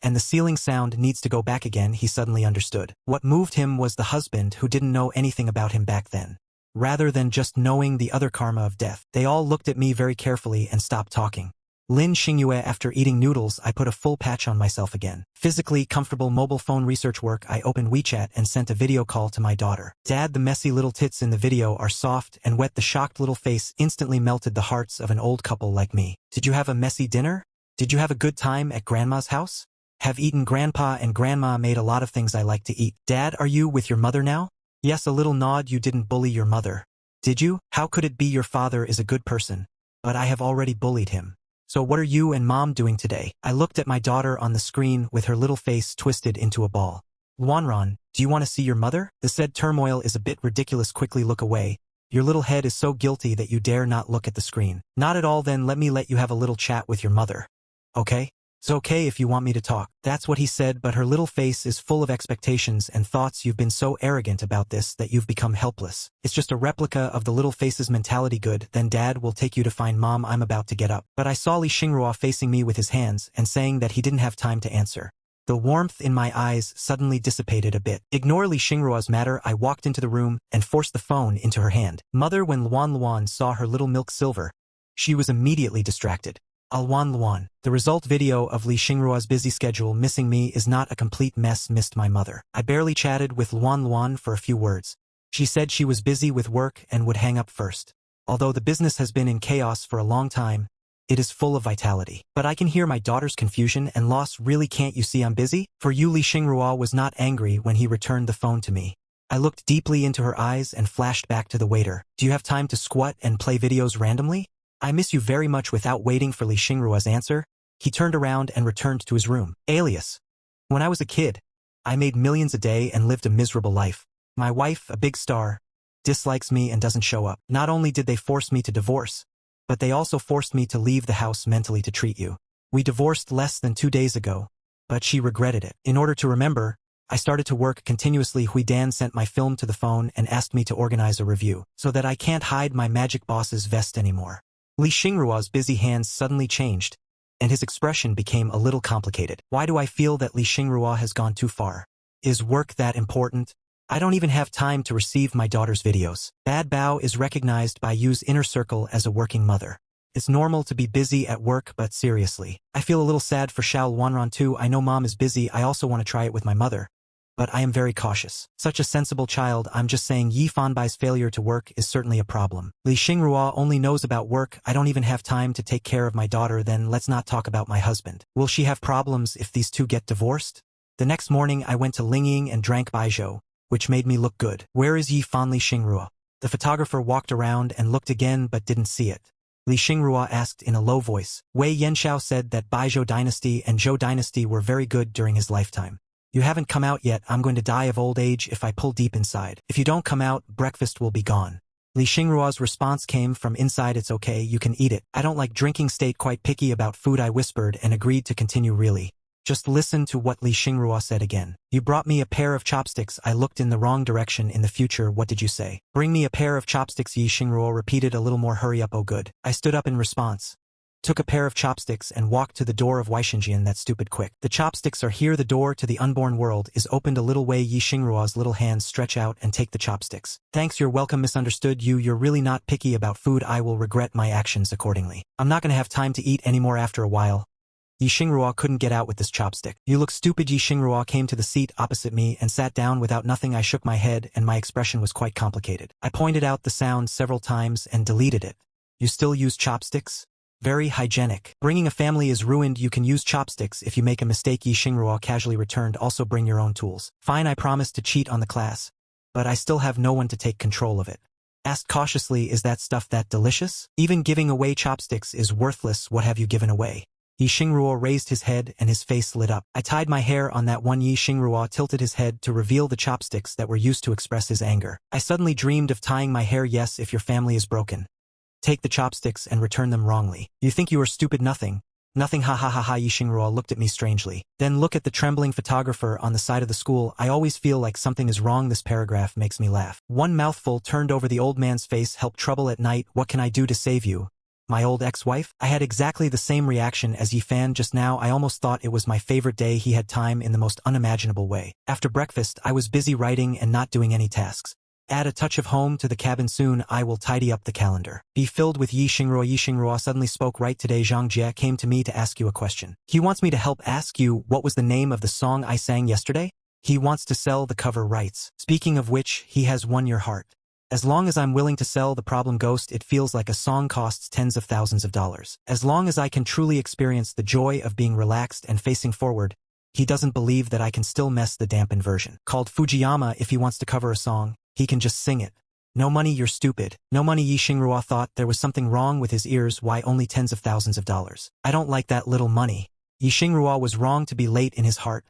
And the ceiling sound needs to go back again. He suddenly understood. What moved him was the husband who didn't know anything about him back then. Rather than just knowing the other karma of death. They all looked at me very carefully and stopped talking. Lin Xingyue. After eating noodles, I put a full patch on myself again. Physically comfortable mobile phone research work. I opened WeChat and sent a video call to my daughter. Dad, the messy little tits in the video are soft and wet. The shocked little face instantly melted the hearts of an old couple like me. Did you have a messy dinner? Did you have a good time at Grandma's house? Have eaten. Grandpa and Grandma made a lot of things I like to eat. Dad, are you with your mother now? Yes, a little nod. You didn't bully your mother, did you? How could it be? Your father is a good person, but I have already bullied him. So what are you and Mom doing today? I looked at my daughter on the screen with her little face twisted into a ball. Wanran, do you want to see your mother? The said turmoil is a bit ridiculous. Quickly look away. Your little head is so guilty that you dare not look at the screen. Not at all. Then let me let you have a little chat with your mother. Okay? It's okay if you want me to talk. That's what he said, but her little face is full of expectations and thoughts. You've been so arrogant about this that you've become helpless. It's just a replica of the little face's mentality. Good, then Dad will take you to find Mom. I'm about to get up. But I saw Li Xingrua facing me with his hands and saying that he didn't have time to answer. The warmth in my eyes suddenly dissipated a bit. Ignore Li Xingrua's matter. I walked into the room and forced the phone into her hand. Mother, when Luan saw her little milk silver, she was immediately distracted. Luan. The result video of Li Xingrua's busy schedule missing me is not a complete mess. Missed my mother. I barely chatted with Luan for a few words. She said she was busy with work and would hang up first. Although the business has been in chaos for a long time, it is full of vitality. But I can hear my daughter's confusion and loss. Really, can't you see I'm busy? For you. Li Xingrua was not angry when he returned the phone to me. I looked deeply into her eyes and flashed back to the waiter. Do you have time to squat and play videos randomly? I miss you very much. Without waiting for Li Xingrua's answer, he turned around and returned to his room. Alias. When I was a kid, I made millions a day and lived a miserable life. My wife, a big star, dislikes me and doesn't show up. Not only did they force me to divorce, but they also forced me to leave the house mentally to treat you. We divorced less than 2 days ago, but she regretted it. In order to remember, I started to work continuously. Hui Dan sent my film to the phone and asked me to organize a review, so that I can't hide my magic boss's vest anymore. Li Xingrua's busy hands suddenly changed, and his expression became a little complicated. Why do I feel that Li Xingrua has gone too far? Is work that important? I don't even have time to receive my daughter's videos. Bad Bao is recognized by Yu's inner circle as a working mother. It's normal to be busy at work, but seriously, I feel a little sad for Xiao Wanran too. I know Mom is busy. I also want to try it with my mother, but I am very cautious. Such a sensible child. I'm just saying Yi Fanbai's failure to work is certainly a problem. Li Xingrua only knows about work. I don't even have time to take care of my daughter. Then let's not talk about my husband. Will she have problems if these two get divorced? The next morning I went to Lingying and drank baijiu, which made me look good. Where is Yi Fan? Li Xingrua? The photographer walked around and looked again but didn't see it. Li Xingrua asked in a low voice. Wei Yanxiao said that Baijiu dynasty and Zhou dynasty were very good during his lifetime. You haven't come out yet. I'm going to die of old age if I pull deep inside. If you don't come out, breakfast will be gone. Li Xingrua's response came from inside. It's okay, you can eat it. I don't like drinking. Stayed quite picky about food. I whispered and agreed to continue. Really? Just listen to what Li Xingrua said again. You brought me a pair of chopsticks. I looked in the wrong direction. In the future, what did you say? Bring me a pair of chopsticks. Yi Xingrua repeated a little more. Hurry up. Oh good. I stood up in response, took a pair of chopsticks and walked to the door of Weishenjian. That stupid quick. The chopsticks are here. The door to the unborn world is opened a little way. Yi Xingrua's little hands stretch out and take the chopsticks. Thanks, you're welcome. Misunderstood you. You're really not picky about food. I will regret my actions accordingly. I'm not gonna have time to eat anymore after a while. Yi Xingrua couldn't get out with this chopstick. You look stupid. Yi Xingrua came to the seat opposite me and sat down without nothing. I shook my head and my expression was quite complicated. I pointed out the sound several times and deleted it. You still use chopsticks? Very hygienic. Bringing a family is ruined. You can use chopsticks if you make a mistake. Yi Xingrua casually returned. Also bring your own tools. Fine, I promised to cheat on the class, but I still have no one to take control of it. Asked cautiously, is that stuff that delicious? Even giving away chopsticks is worthless. What have you given away? Yi Xingrua raised his head and his face lit up. I tied my hair on that one. Yi Xingrua tilted his head to reveal the chopsticks that were used to express his anger. I suddenly dreamed of tying my hair. Yes, if your family is broken, take the chopsticks and return them wrongly. You think you are stupid? Nothing. Nothing. Ha ha ha ha. Yi Xingrua looked at me strangely. Then look at the trembling photographer on the side of the school. I always feel like something is wrong. This paragraph makes me laugh. One mouthful turned over the old man's face. Help, trouble at night. What can I do to save you? My old ex-wife? I had exactly the same reaction as Yi Fan just now. I almost thought it was my favorite day. He had time in the most unimaginable way. After breakfast, I was busy writing and not doing any tasks. Add a touch of home to the cabin soon, I will tidy up the calendar. Be filled with Yi Xingrua. Yi Xingrua suddenly spoke right today. Zhang Jie came to me to ask you a question. He wants me to help ask you what was the name of the song I sang yesterday? He wants to sell the cover rights. Speaking of which, he has won your heart. As long as I'm willing to sell the problem Ghost, it feels like a song costs tens of thousands of dollars. As long as I can truly experience the joy of being relaxed and facing forward, he doesn't believe that I can still mess the dampened version. Called Fujiyama. If he wants to cover a song, he can just sing it. No money, you're stupid. No money. Yi Xingrua thought there was something wrong with his ears. Why only tens of thousands of dollars? I don't like that little money. Yi Xingrua was wrong to be late in his heart.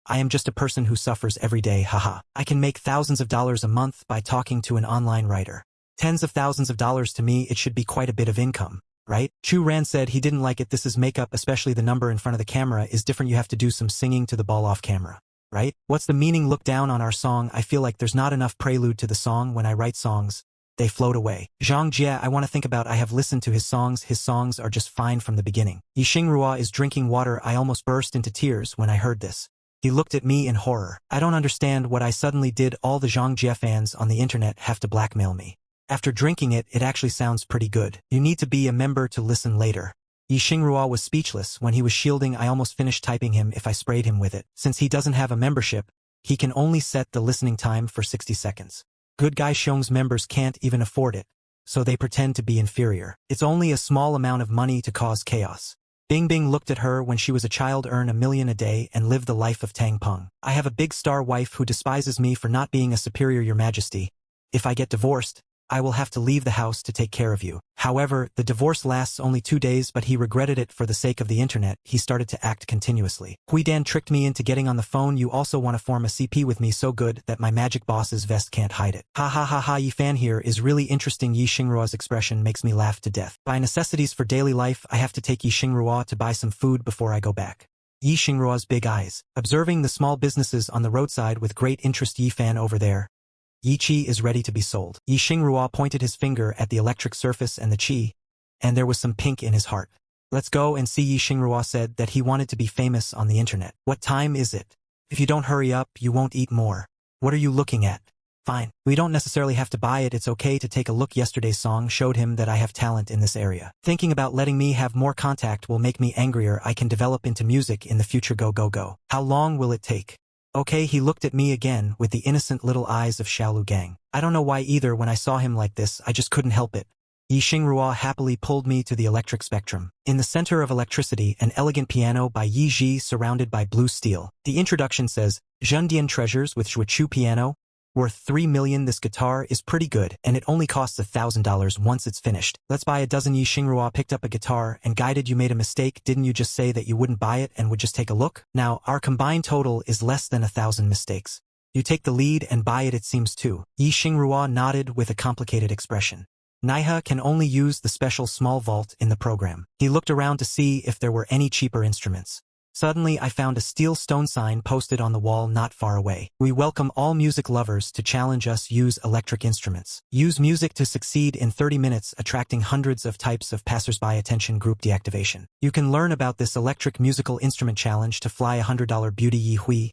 I am just a person who suffers every day, haha. I can make thousands of dollars a month by talking to an online writer. Tens of thousands of dollars to me, it should be quite a bit of income, right? Chu Ran said he didn't like it. This is makeup, especially the number in front of the camera is different. You have to do some singing to the ball off camera. Right? What's the meaning? Look down on our song. I feel like there's not enough prelude to the song. When I write songs, they float away. Zhang Jie, I want to think about. I have listened to his songs. His songs are just fine from the beginning. Yi Xingrua is drinking water. I almost burst into tears when I heard this. He looked at me in horror. I don't understand what I suddenly did. All the Zhang Jie fans on the internet have to blackmail me. After drinking it, it actually sounds pretty good. You need to be a member to listen later. Yi Xingrua was speechless when he was shielding. I almost finished typing him if I sprayed him with it. Since he doesn't have a membership, he can only set the listening time for 60 seconds. Good Guy Xiong's members can't even afford it, so they pretend to be inferior. It's only a small amount of money to cause chaos. Bing Bing looked at her. When she was a child, earn $1 million a day and live the life of Tang Peng. I have a big star wife who despises me for not being a superior, your majesty. If I get divorced, I will have to leave the house to take care of you. However, the divorce lasts only 2 days, but he regretted it for the sake of the internet. He started to act continuously. Hui Dan tricked me into getting on the phone. You also want to form a CP with me so good that my magic boss's vest can't hide it. Ha ha ha ha. Yi Fan here is really interesting. Yi Xingrua's expression makes me laugh to death. By necessities for daily life, I have to take Yi Xingrua to buy some food before I go back. Yi Xingrua's big eyes, observing the small businesses on the roadside with great interest. Yi Fan over there. Yi Qi is ready to be sold. Yi Xingrua pointed his finger at the electric surface and the Qi, and there was some pink in his heart. Let's go and see. Yi Xingrua said that he wanted to be famous on the internet. What time is it? If you don't hurry up, you won't eat more. What are you looking at? Fine. We don't necessarily have to buy it. It's okay to take a look. Yesterday's song showed him that I have talent in this area. Thinking about letting me have more contact will make me angrier. I can develop into music in the future. Go, go, go. How long will it take? Okay, he looked at me again with the innocent little eyes of Xiaolu Gang. I don't know why either. When I saw him like this, I just couldn't help it. Yi Xingrua happily pulled me to the electric spectrum. In the center of electricity, an elegant piano by Yi Ji surrounded by blue steel. The introduction says, Zhendian treasures with Shuichu piano, worth 3 million. This guitar is pretty good, and it only costs $1,000 once it's finished. Let's buy a dozen. Yi Xingrua picked up a guitar and guided. You made a mistake. Didn't you just say that you wouldn't buy it and would just take a look? Now, our combined total is less than 1,000 mistakes. You take the lead and buy it, it seems too. Yi Xingrua nodded with a complicated expression. Naiha can only use the special small vault in the program. He looked around to see if there were any cheaper instruments. Suddenly, I found a steel stone sign posted on the wall not far away. We welcome all music lovers to challenge us. Use electric instruments. Use music to succeed in 30 minutes, attracting hundreds of types of passersby. Attention, group deactivation. You can learn about this electric musical instrument challenge to fly $100 beauty. Yi Hui.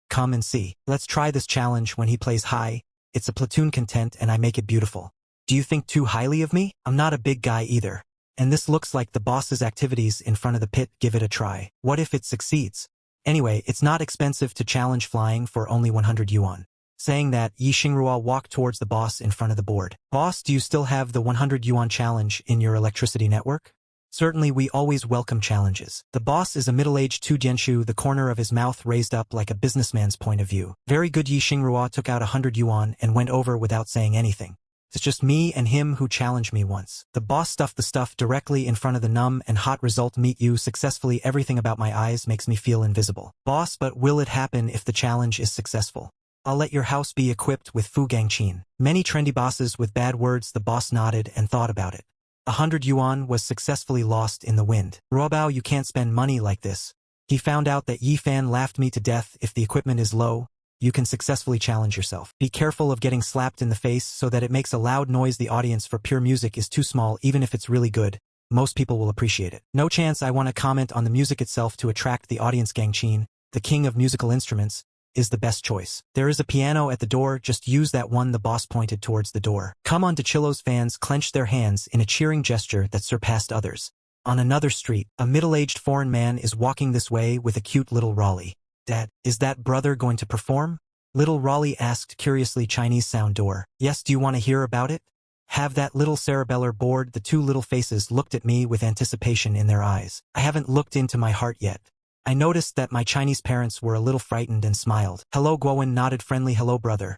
Come and see. Let's try this challenge. When he plays high, it's a platoon content and I make it beautiful. Do you think too highly of me? I'm not a big guy either. And this looks like the boss's activities in front of the pit. Give it a try. What if it succeeds? Anyway, it's not expensive to challenge flying for only 100 yuan. Saying that, Yi Xingrua walked towards the boss in front of the board. Boss, do you still have the 100 yuan challenge in your electricity network? Certainly, we always welcome challenges. The boss is a middle-aged Tu Jianshu, the corner of his mouth raised up like a businessman's point of view. Very good. Yi Xingrua took out 100 yuan and went over without saying anything. It's just me and him who challenged me once. The boss stuffed the stuff directly in front of the numb and hot result. Meet you successfully. Everything about my eyes makes me feel invisible. Boss, but will it happen if the challenge is successful? I'll let your house be equipped with Fu Gangqin. Many trendy bosses with bad words. The boss nodded and thought about it. 100 yuan was successfully lost in the wind. Ruobao, you can't spend money like this. He found out that Yi Fan laughed me to death. If the equipment is low, you can successfully challenge yourself. Be careful of getting slapped in the face so that it makes a loud noise. The audience for pure music is too small. Even if it's really good, most people will appreciate it. No chance. I want to comment on the music itself to attract the audience. Gangqin, the king of musical instruments, is the best choice. There is a piano at the door, just use that one. The boss pointed towards the door. Come on. DeCillo's fans clenched their hands in a cheering gesture that surpassed others. On another street, a middle-aged foreign man is walking this way with a cute little Raleigh. Dad, is that brother going to perform? Little Raleigh asked curiously. Chinese sound door. Yes, do you want to hear about it? Have that little cerebeller bored? The two little faces looked at me with anticipation in their eyes. I haven't looked into my heart yet. I noticed that my Chinese parents were a little frightened and smiled. Hello. Guowen nodded friendly. Hello brother.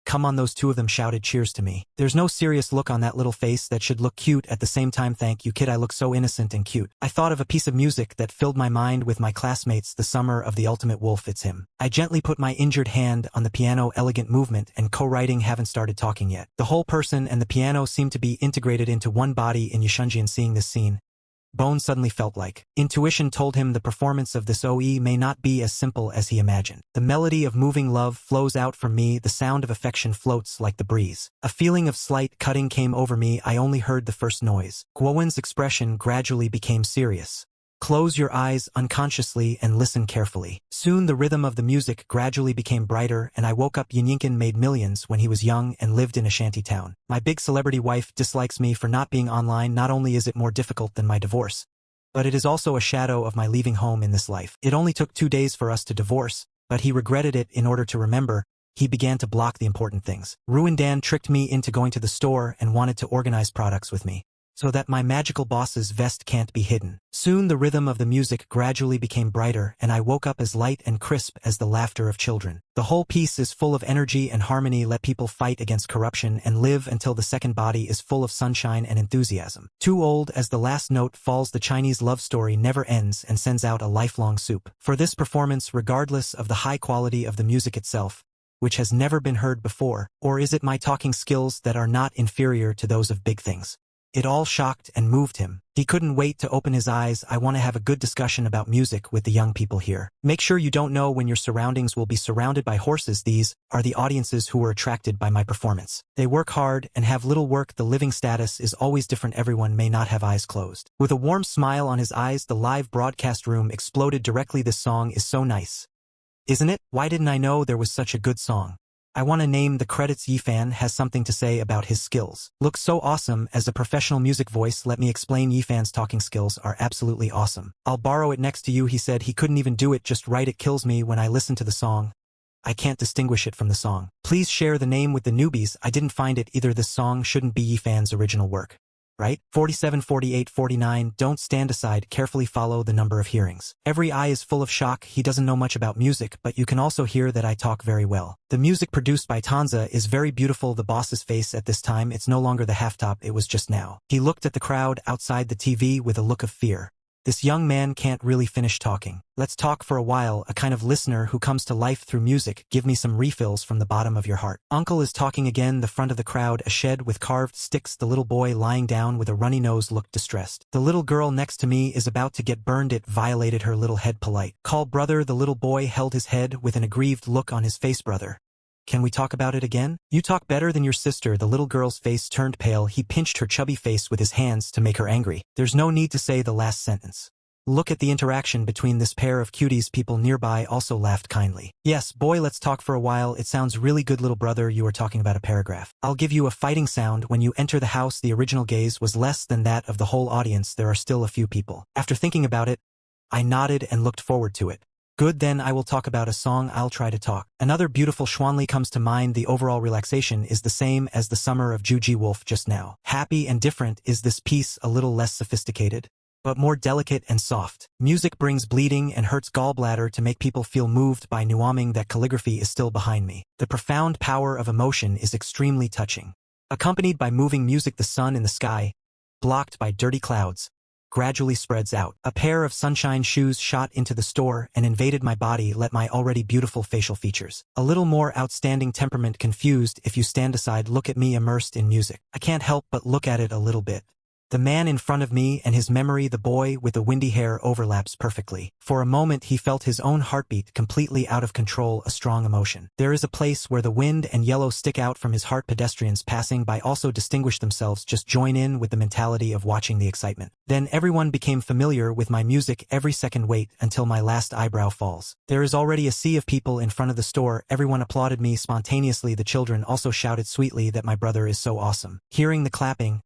Come on. Those two of them shouted cheers to me. There's no serious look on that little face that should look cute at the same time. Thank you kid, I look so innocent and cute. I thought of a piece of music that filled my mind with my classmates. The Summer of the Ultimate Wolf, it's him. I gently put my injured hand on the piano. Elegant movement and co-writing. Haven't started talking yet. The whole person and the piano seemed to be integrated into one body in Yushunjian. Seeing this scene, Bone suddenly felt like intuition told him the performance of this OE may not be as simple as he imagined. The melody of moving love flows out from me. The sound of affection floats like the breeze. A feeling of slight cutting came over me. I only heard the first noise. Guowen's expression gradually became serious. Close your eyes unconsciously and listen carefully. Soon the rhythm of the music gradually became brighter and I woke up. Yinkin made millions when he was young and lived in a shanty town. My big celebrity wife dislikes me for not being online. Not only is it more difficult than my divorce, but it is also a shadow of my leaving home in this life. It only took 2 days for us to divorce, but he regretted it. In order to remember, he began to block the important things. Ruin Dan tricked me into going to the store and wanted to organize products with me, so that my magical boss's vest can't be hidden. Soon the rhythm of the music gradually became brighter and I woke up as light and crisp as the laughter of children. The whole piece is full of energy and harmony. Let people fight against corruption and live until the second body is full of sunshine and enthusiasm. Too old as the last note falls. The Chinese love story never ends and sends out a lifelong soup. For this performance, regardless of the high quality of the music itself, which has never been heard before, or is it my talking skills that are not inferior to those of big things? It all shocked and moved him. He couldn't wait to open his eyes. I want to have a good discussion about music with the young people here. Make sure you don't know when your surroundings will be surrounded by horses. These are the audiences who were attracted by my performance. They work hard and have little work. The living status is always different. Everyone may not have eyes closed. With a warm smile on his eyes, the live broadcast room exploded directly. This song is so nice, isn't it? Why didn't I know there was such a good song? I want to name the credits. Yifan has something to say about his skills. Looks so awesome as a professional music voice. Let me explain. Yifan's talking skills are absolutely awesome. I'll borrow it next to you. He said he couldn't even do it just right. It kills me when I listen to the song. I can't distinguish it from the song. Please share the name with the newbies. I didn't find it either. This song shouldn't be Yifan's original work, right? 47, 48, 49. Don't stand aside. Carefully follow the number of hearings. Every eye is full of shock. He doesn't know much about music, but you can also hear that I talk very well. The music produced by Tanza is very beautiful. The boss's face at this time, it's no longer the halftop it was just now. He looked at the crowd outside the TV with a look of fear. This young man can't really finish talking. Let's talk for a while. A kind of listener who comes to life through music. Give me some refills from the bottom of your heart. Uncle is talking again. The front of the crowd, a shed with carved sticks. The little boy lying down with a runny nose looked distressed. The little girl next to me is about to get burned. It violated her little head. Polite. Call brother. The little boy held his head with an aggrieved look on his face. Brother, can we talk about it again? You talk better than your sister. The little girl's face turned pale. He pinched her chubby face with his hands to make her angry. There's no need to say the last sentence. Look at the interaction between this pair of cuties. People nearby also laughed kindly. Yes, boy, let's talk for a while. It sounds really good. Little brother, you are talking about a paragraph. I'll give you a fighting sound. When you enter the house, the original gaze was less than that of the whole audience. There are still a few people. After thinking about it, I nodded and looked forward to it. Good, then I will talk about a song. I'll try to talk. Another beautiful Schwanli comes to mind. The overall relaxation is the same as the summer of Juji Wolf just now. Happy and different is this piece, a little less sophisticated, but more delicate and soft. Music brings bleeding and hurts gallbladder to make people feel moved by nuaming. That calligraphy is still behind me. The profound power of emotion is extremely touching. Accompanied by moving music, the sun in the sky, blocked by dirty clouds, gradually spreads out. A pair of sunshine shoes shot into the store and invaded my body. Let my already beautiful facial features a little more outstanding. Temperament confused. If you stand aside, look at me immersed in music. I can't help but look at it a little bit. The man in front of me and his memory, the boy with the windy hair, overlaps perfectly. For a moment he felt his own heartbeat completely out of control, a strong emotion. There is a place where the wind and yellow stick out from his heart. Pedestrians passing by also distinguish themselves, just join in with the mentality of watching the excitement. Then everyone became familiar with my music. Every second wait until my last eyebrow falls. There is already a sea of people in front of the store. Everyone applauded me spontaneously. The children also shouted sweetly that my brother is so awesome. Hearing the clapping,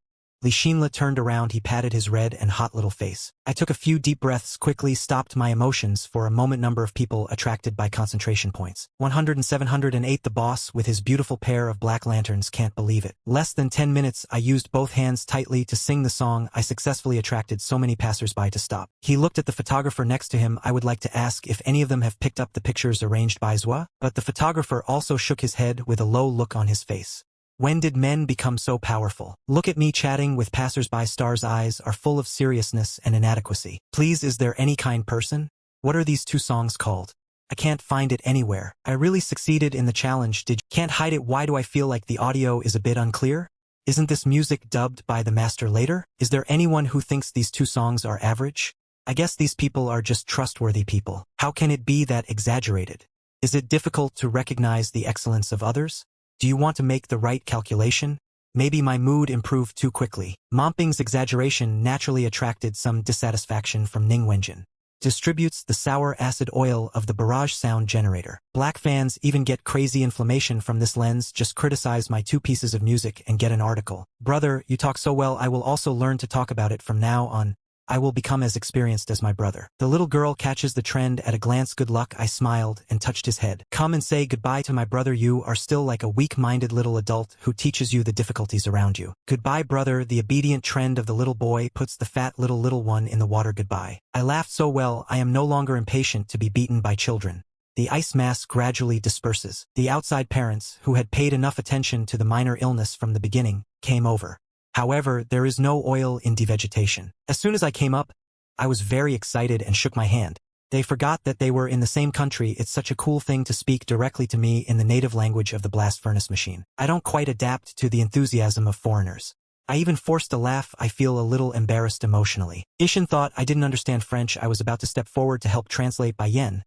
Li Xinla turned around. He patted his red and hot little face. I took a few deep breaths, quickly stopped my emotions. For a moment, number of people attracted by concentration points. 100 and 708. The boss with his beautiful pair of black lanterns, can't believe it. Less than 10 minutes, I used both hands tightly to sing the song. I successfully attracted so many passersby to stop. He looked at the photographer next to him. I would like to ask if any of them have picked up the pictures arranged by Zhua, but the photographer also shook his head with a low look on his face. When did men become so powerful? Look at me chatting with passersby. Star's eyes are full of seriousness and inadequacy. Please, is there any kind person? What are these two songs called? I can't find it anywhere. I really succeeded in the challenge. Can't hide it. Why do I feel like the audio is a bit unclear? Isn't this music dubbed by the master later? Is there anyone who thinks these two songs are average? I guess these people are just trustworthy people. How can it be that exaggerated? Is it difficult to recognize the excellence of others? Do you want to make the right calculation? Maybe my mood improved too quickly. Momping's exaggeration naturally attracted some dissatisfaction from Ning Wenjin. Distributes the sour acid oil of the barrage sound generator. Black fans even get crazy inflammation from this lens. Just criticize my two pieces of music and get an article. Brother, you talk so well. I will also learn to talk about it from now on. I will become as experienced as my brother. The little girl catches the trend at a glance. Good luck. I smiled and touched his head. Come and say goodbye to my brother. You are still like a weak-minded little adult who teaches you the difficulties around you. Goodbye, brother. The obedient trend of the little boy puts the fat little one in the water. Goodbye. I laughed so well. I am no longer impatient to be beaten by children. The ice mass gradually disperses. The outside parents, who had paid enough attention to the minor illness from the beginning, came over. However, there is no oil in devegetation. As soon as I came up, I was very excited and shook my hand. They forgot that they were in the same country. It's such a cool thing to speak directly to me in the native language of the blast furnace machine. I don't quite adapt to the enthusiasm of foreigners. I even forced a laugh. I feel a little embarrassed emotionally. Ishin thought I didn't understand French. I was about to step forward to help translate by Yen,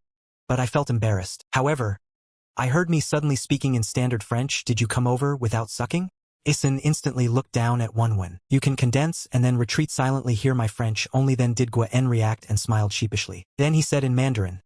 but I felt embarrassed. However, I heard me suddenly speaking in standard French. Did you come over without sucking? Isin instantly looked down at Wenwen. You can condense and then retreat silently. Hear my French. Only then did Guen react and smiled sheepishly. Then he said in Mandarin,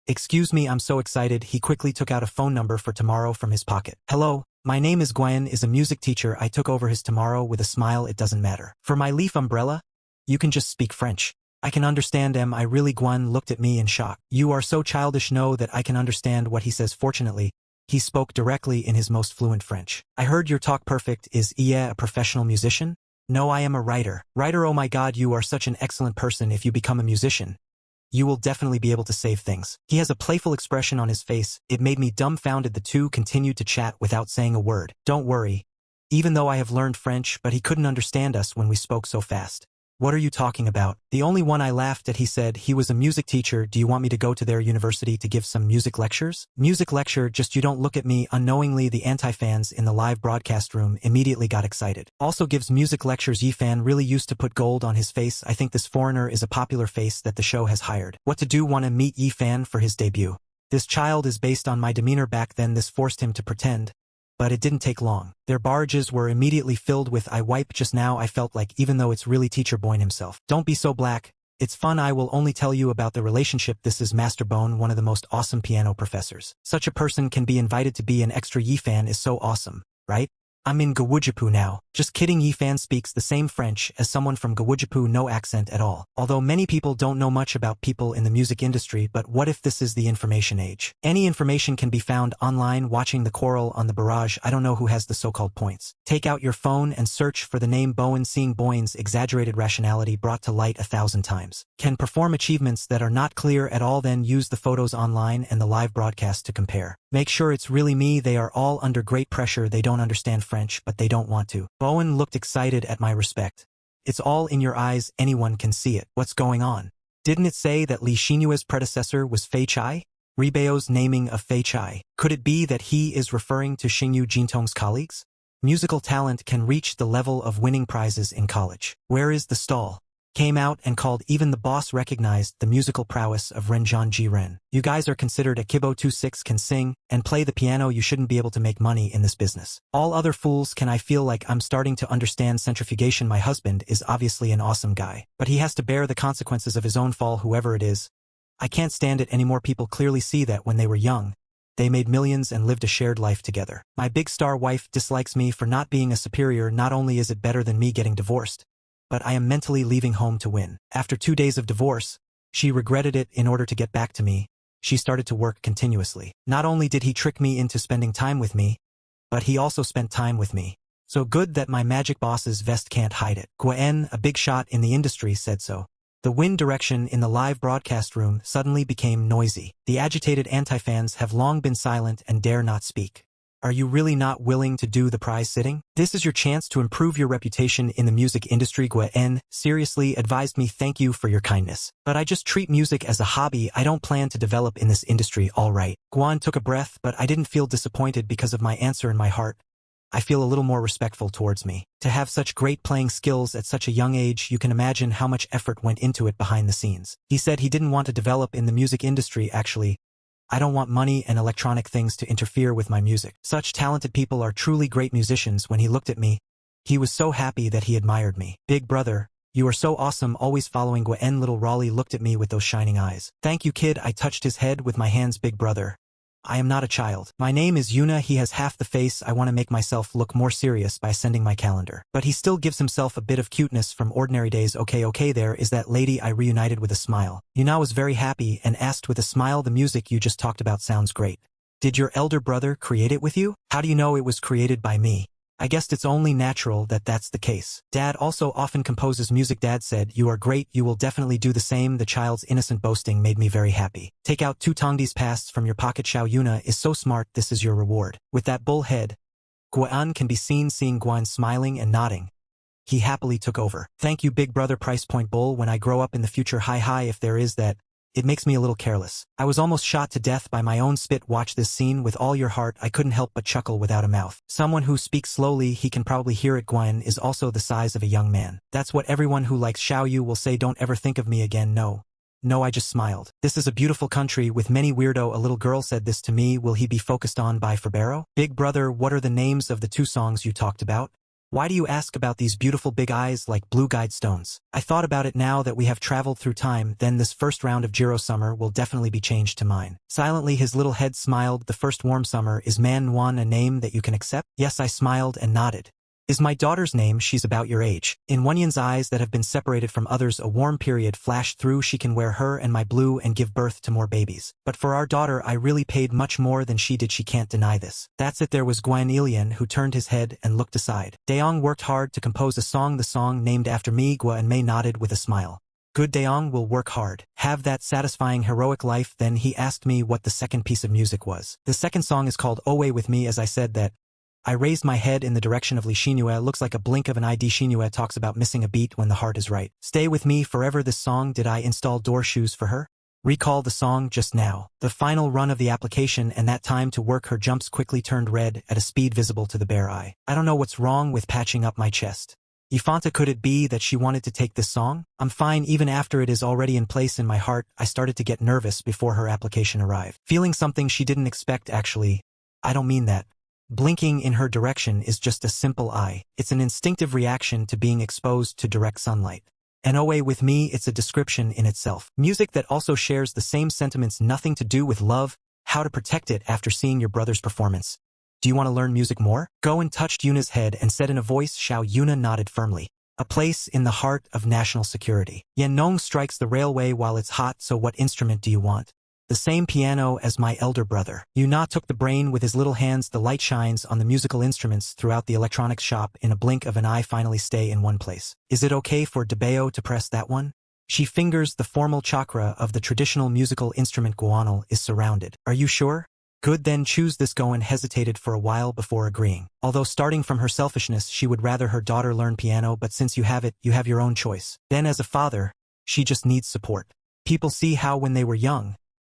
"Excuse me, I'm so excited." He quickly took out a phone number for tomorrow from his pocket. "Hello, my name is Gwen, is a music teacher." I took over his tomorrow with a smile. It doesn't matter. For my leaf umbrella, you can just speak French. I can understand him. I really. Gwen looked at me in shock. You are so childish. Know that I can understand what he says. Fortunately, he spoke directly in his most fluent French. I heard your talk perfect. Is Ie a professional musician? No, I am a writer. Writer, oh my god, you are such an excellent person. If you become a musician, you will definitely be able to save things. He has a playful expression on his face. It made me dumbfounded. The two continued to chat without saying a word. Don't worry. Even though I have learned French, but he couldn't understand us when we spoke so fast. What are you talking about? The only one. I laughed at. He said he was a music teacher. Do you want me to go to their university to give some music lectures? Music lecture, just you don't look at me. Unknowingly, the anti-fans in the live broadcast room immediately got excited. Also gives music lectures. Yi-fan really used to put gold on his face. I think this foreigner is a popular face that the show has hired. What to do? Want to meet Yi-fan for his debut. This child is based on my demeanor back then. This forced him to pretend. But it didn't take long. Their barges were immediately filled with I wipe. Just now I felt like even though it's really Teacher Boyne himself. Don't be so black. It's fun. I will only tell you about the relationship. This is Master Bone, one of the most awesome piano professors. Such a person can be invited to be an extra. Yi-fan is so awesome, right? I'm in Gawujipu now. Just kidding. Yi-fan speaks the same French as someone from Gawujipu, no accent at all. Although many people don't know much about people in the music industry, but what if this is the information age? Any information can be found online. Watching the quarrel on the barrage. I don't know who has the so-called points. Take out your phone and search for the name Bowen. Seeing Boyne's exaggerated rationality brought to light 1,000 times. Can perform achievements that are not clear at all. Then use the photos online and the live broadcast to compare. Make sure it's really me. They are all under great pressure. They don't understand French, but they don't want to. Bowen looked excited at my respect. It's all in your eyes. Anyone can see it. What's going on? Didn't it say that Li Xinyue's predecessor was Fei Chai? Ribeo's naming of Fei Chai. Could it be that he is referring to Xingyu Jintong's colleagues? musical talent can reach the level of winning prizes in college. Where is the stall? Came out and called. Even the boss recognized the musical prowess of Renjan Ji-ren. You guys are considered a Kibo 26 can sing and play the piano. You shouldn't be able to make money in this business. All other fools can. I feel like I'm starting to understand centrifugation. My husband is obviously an awesome guy, but he has to bear the consequences of his own fall, whoever it is. I can't stand it anymore. People clearly see that when they were young, they made millions and lived a shared life together. My big star wife dislikes me for not being a superior. Not only is it better than me getting divorced, but I am mentally leaving home to win. After 2 days of divorce, she regretted it. In order to get back to me, she started to work continuously. Not only did he trick me into spending time with me, but he also spent time with me. So good that my magic boss's vest can't hide it. Gwen, a big shot in the industry, said so. The wind direction in the live broadcast room suddenly became noisy. The agitated anti-fans have long been silent and dare not speak. Are you really not willing to do the prize sitting? This is your chance to improve your reputation in the music industry. Gwen seriously advised me. Thank you for your kindness, but I just treat music as a hobby. I don't plan to develop in this industry. All right. Gwen took a breath, but I didn't feel disappointed because of my answer. In my heart, I feel a little more respectful towards me. To have such great playing skills at such a young age, you can imagine how much effort went into it behind the scenes. He said he didn't want to develop in the music industry. Actually, I don't want money and electronic things to interfere with my music. Such talented people are truly great musicians. When he looked at me, he was so happy that he admired me. Big brother, you are so awesome, always following. Gwen. Little Raleigh looked at me with those shining eyes. Thank you, kid. I touched his head with my hands. Big brother, I am not a child. My name is Yuna. He has half the face. I want to make myself look more serious by sending my calendar. But he still gives himself a bit of cuteness from ordinary days. Okay, there is that lady. I reunited with a smile. Yuna was very happy and asked with a smile, the music you just talked about sounds great. Did your elder brother create it with you? How do you know it was created by me? I guess it's only natural that that's the case. Dad also often composes music. Dad said, you are great, you will definitely do the same. The child's innocent boasting made me very happy. Take out 2 Tongdi's pasts from your pocket. Xiao Yuna is so smart. This is your reward. With that bull head, Guan can be seen seeing Guan smiling and nodding. He happily took over. Thank you, big brother. Price point bull. When I grow up in the future, hi, if there is that, it makes me a little careless. I was almost shot to death by my own spit. Watch this scene with all your heart. I couldn't help but chuckle without a mouth. Someone who speaks slowly, he can probably hear it. Guan is also the size of a young man. That's what everyone who likes Xiao Yu will say. Don't ever think of me again. No, I just smiled. This is a beautiful country with many weirdo. A little girl said this to me. Will he be focused on by Ferbero? Big brother, what are the names of the 2 songs you talked about? Why do you ask about these beautiful big eyes like blue guide stones? I thought about it. Now that we have traveled through time, then this first round of Jiro summer will definitely be changed to mine. Silently his little head smiled. The first warm summer. Is Manhwa a name that you can accept? Yes, I smiled and nodded. Is my daughter's name? She's about your age. In Wenyan's eyes that have been separated from others, a warm period flashed through. She can wear her and my blue and give birth to more babies. But for our daughter, I really paid much more than she did. She can't deny this. That's it. There was Guan Ilian, who turned his head and looked aside. Daong worked hard to compose a song, the song named after me. Guan Mei nodded with a smile. Good, Daong will work hard. Have that satisfying heroic life. Then he asked me what the second piece of music was. The second song is called Away With Me. As I said that, I raised my head in the direction of Li Xinhua. Looks like a blink of an eye. Xinhua talks about missing a beat when the heart is right. Stay with me forever. This song, did I install door shoes for her? Recall the song just now. The final run of the application and that time to work. Her jumps quickly turned red at a speed visible to the bare eye. I don't know what's wrong with patching up my chest. Ifanta, could it be that she wanted to take this song? I'm fine even after it is already in place in my heart. I started to get nervous before her application arrived. Feeling something she didn't expect. Actually, I don't mean that. Blinking in her direction is just a simple eye. It's an instinctive reaction to being exposed to direct sunlight. And Away With Me, it's a description in itself. Music that also shares the same sentiments. Nothing to do with love, how to protect it after seeing your brother's performance. Do you want to learn music more? Go and touched Yuna's head and said in a voice. Xiao Yuna nodded firmly. A place in the heart of national security. Yanong strikes the railway while it's hot. So what instrument do you want? The same piano as my elder brother. Yuna took the brain with his little hands. The light shines on the musical instruments throughout the electronics shop. In a blink of an eye, finally stay in one place. Is it okay for Debeo to press that one? She fingers the formal chakra of the traditional musical instrument. Guanal is surrounded. Are you sure? Good, then choose this. Goen hesitated for a while before agreeing. Although starting from her selfishness, she would rather her daughter learn piano, but since you have it, you have your own choice. Then as a father, she just needs support. People see how when they were young,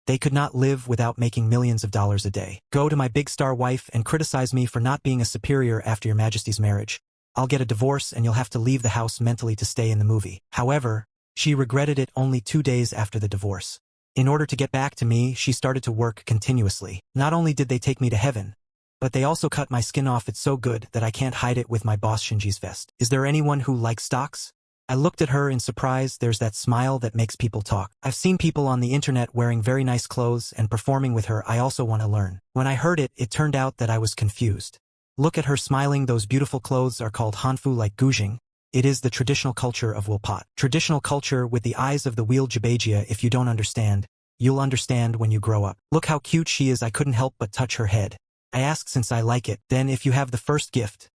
They could not live without making millions of dollars a day. Go to my big star wife and criticize me for not being a superior after your majesty's marriage. I'll get a divorce and you'll have to leave the house mentally to stay in the movie. However, she regretted it only 2 days after the divorce. In order to get back to me, she started to work continuously. Not only did they take me to heaven, but they also cut my skin off. It's so good that I can't hide it with my boss Shinji's vest. Is there anyone who likes stocks? I looked at her in surprise. There's that smile that makes people talk. I've seen people on the internet wearing very nice clothes and performing with her. I also want to learn. When I heard it, it turned out that I was confused. Look at her smiling. Those beautiful clothes are called hanfu like gujing. It is the traditional culture of Wolpot. Traditional culture with the eyes of the wheel Jabajia. If you don't understand, you'll understand when you grow up. Look how cute she is. I couldn't help but touch her head. I asked since I like it. Then if you have the first gift,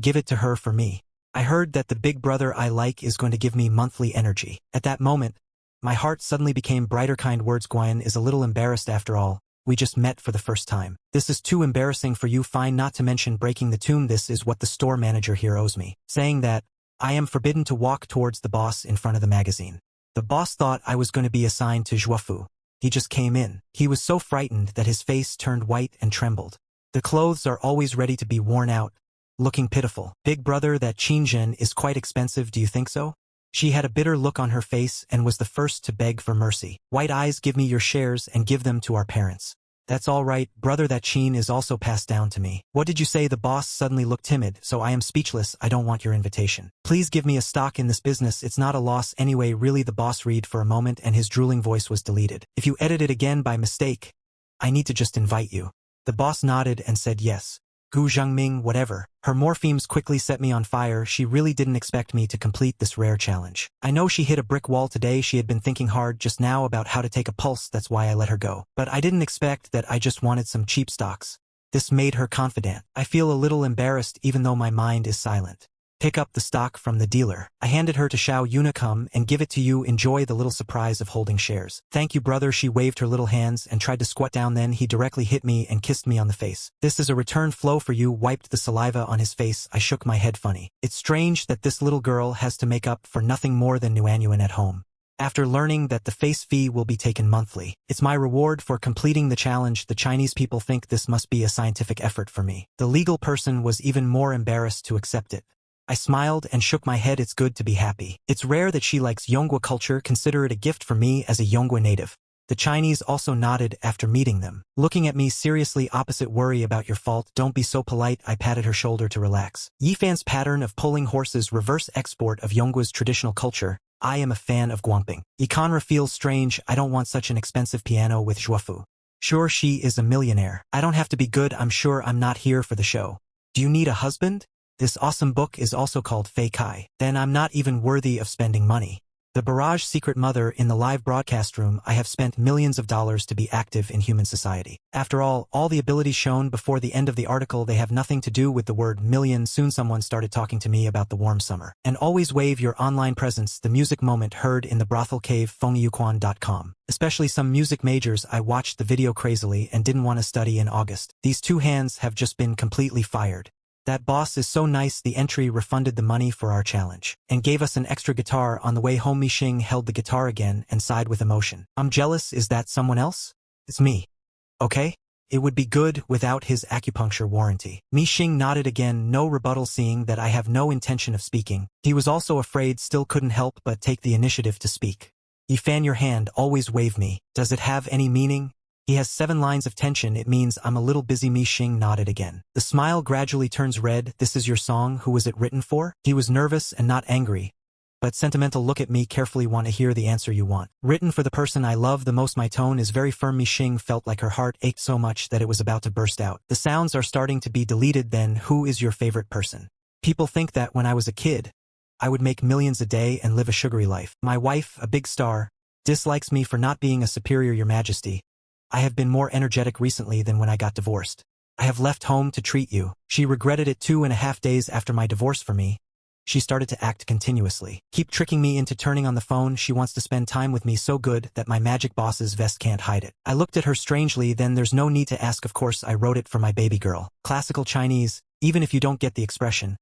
give it to her for me. I heard that the big brother I like is going to give me monthly energy. At that moment, my heart suddenly became brighter. Kind words. Guyan is a little embarrassed after all. We just met for the first time. This is too embarrassing for you. Fine, not to mention breaking the tune. This is what the store manager here owes me. Saying that, I am forbidden to walk towards the boss in front of the magazine. The boss thought I was going to be assigned to Zhuofu. He just came in. He was so frightened that his face turned white and trembled. The clothes are always ready to be worn out, looking pitiful. Big brother, that Qingzhen is quite expensive, do you think so? She had a bitter look on her face and was the first to beg for mercy. White eyes, give me your shares and give them to our parents. That's all right, brother, that Qin is also passed down to me. What did you say? The boss suddenly looked timid, so I am speechless. I don't want your invitation. Please give me a stock in this business. It's not a loss anyway. Really? The boss read for a moment and his drooling voice was deleted. If you edit it again by mistake, I need to just invite you. The boss nodded and said yes. Gu Zhengming, whatever. Her morphemes quickly set me on fire. She really didn't expect me to complete this rare challenge. I know she hit a brick wall today. She had been thinking hard just now about how to take a pulse. That's why I let her go. But I didn't expect that. I just wanted some cheap stocks. This made her confident. I feel a little embarrassed even though my mind is silent. Pick up the stock from the dealer. I handed her to Xiao Unicum and give it to you. Enjoy the little surprise of holding shares. Thank you, brother. She waved her little hands and tried to squat down. Then he directly hit me and kissed me on the face. This is a return flow for you. Wiped the saliva on his face. I shook my head funny. It's strange that this little girl has to make up for nothing more than Nuanyuan at home. After learning that the face fee will be taken monthly, it's my reward for completing the challenge. The Chinese people think this must be a scientific effort for me. The legal person was even more embarrassed to accept it. I smiled and shook my head. It's good to be happy. It's rare that she likes Yonggwa culture. Consider it a gift for me as a Yonggwa native. The Chinese also nodded after meeting them. Looking at me seriously, opposite. Worry about your fault. Don't be so polite. I patted her shoulder to relax. Yifan's pattern of pulling horses, reverse export of Yonggwa's traditional culture. I am a fan of Guamping. Ikanra feels strange. I don't want such an expensive piano with Zhuofu. Sure, she is a millionaire. I don't have to be good. I'm sure I'm not here for the show. Do you need a husband? This awesome book is also called Fei Kai. Then I'm not even worthy of spending money. The Barrage Secret Mother in the live broadcast room. I have spent millions of dollars to be active in human society. After all the abilities shown before the end of the article, they have nothing to do with the word million. Soon someone started talking to me about the warm summer. And always wave your online presence. The music moment heard in the brothel cave. Fengyuquan.com. Especially some music majors. I watched the video crazily and didn't want to study in August. These two hands have just been completely fired. That boss is so nice. The entry refunded the money for our challenge and gave us an extra guitar. On the way home, Mi Xing held the guitar again and sighed with emotion. I'm jealous. Is that someone else? It's me. Okay? It would be good without his acupuncture warranty. Mi Xing nodded again, no rebuttal. Seeing that I have no intention of speaking, he was also afraid, still couldn't help but take the initiative to speak. You fan your hand, always wave me. Does it have any meaning? He has 7 lines of tension. It means I'm a little busy. Mi Xing nodded again. The smile gradually turns red. This is your song. Who was it written for? He was nervous and not angry, but sentimental. Look at me carefully. Want to hear the answer you want. Written for the person I love the most. My tone is very firm. Mi Xing felt like her heart ached so much that it was about to burst out. The sounds are starting to be deleted. Then who is your favorite person? People think that when I was a kid, I would make millions a day and live a sugary life. My wife, a big star, dislikes me for not being a superior, Your Majesty. I have been more energetic recently than when I got divorced. I have left home to treat you. She regretted it 2.5 days after my divorce for me. She started to act continuously. Keep tricking me into turning on the phone. She wants to spend time with me so good that my magic boss's vest can't hide it. I looked at her strangely. Then there's no need to ask. Of course I wrote it for my baby girl. Classical Chinese, even if you don't get the expression.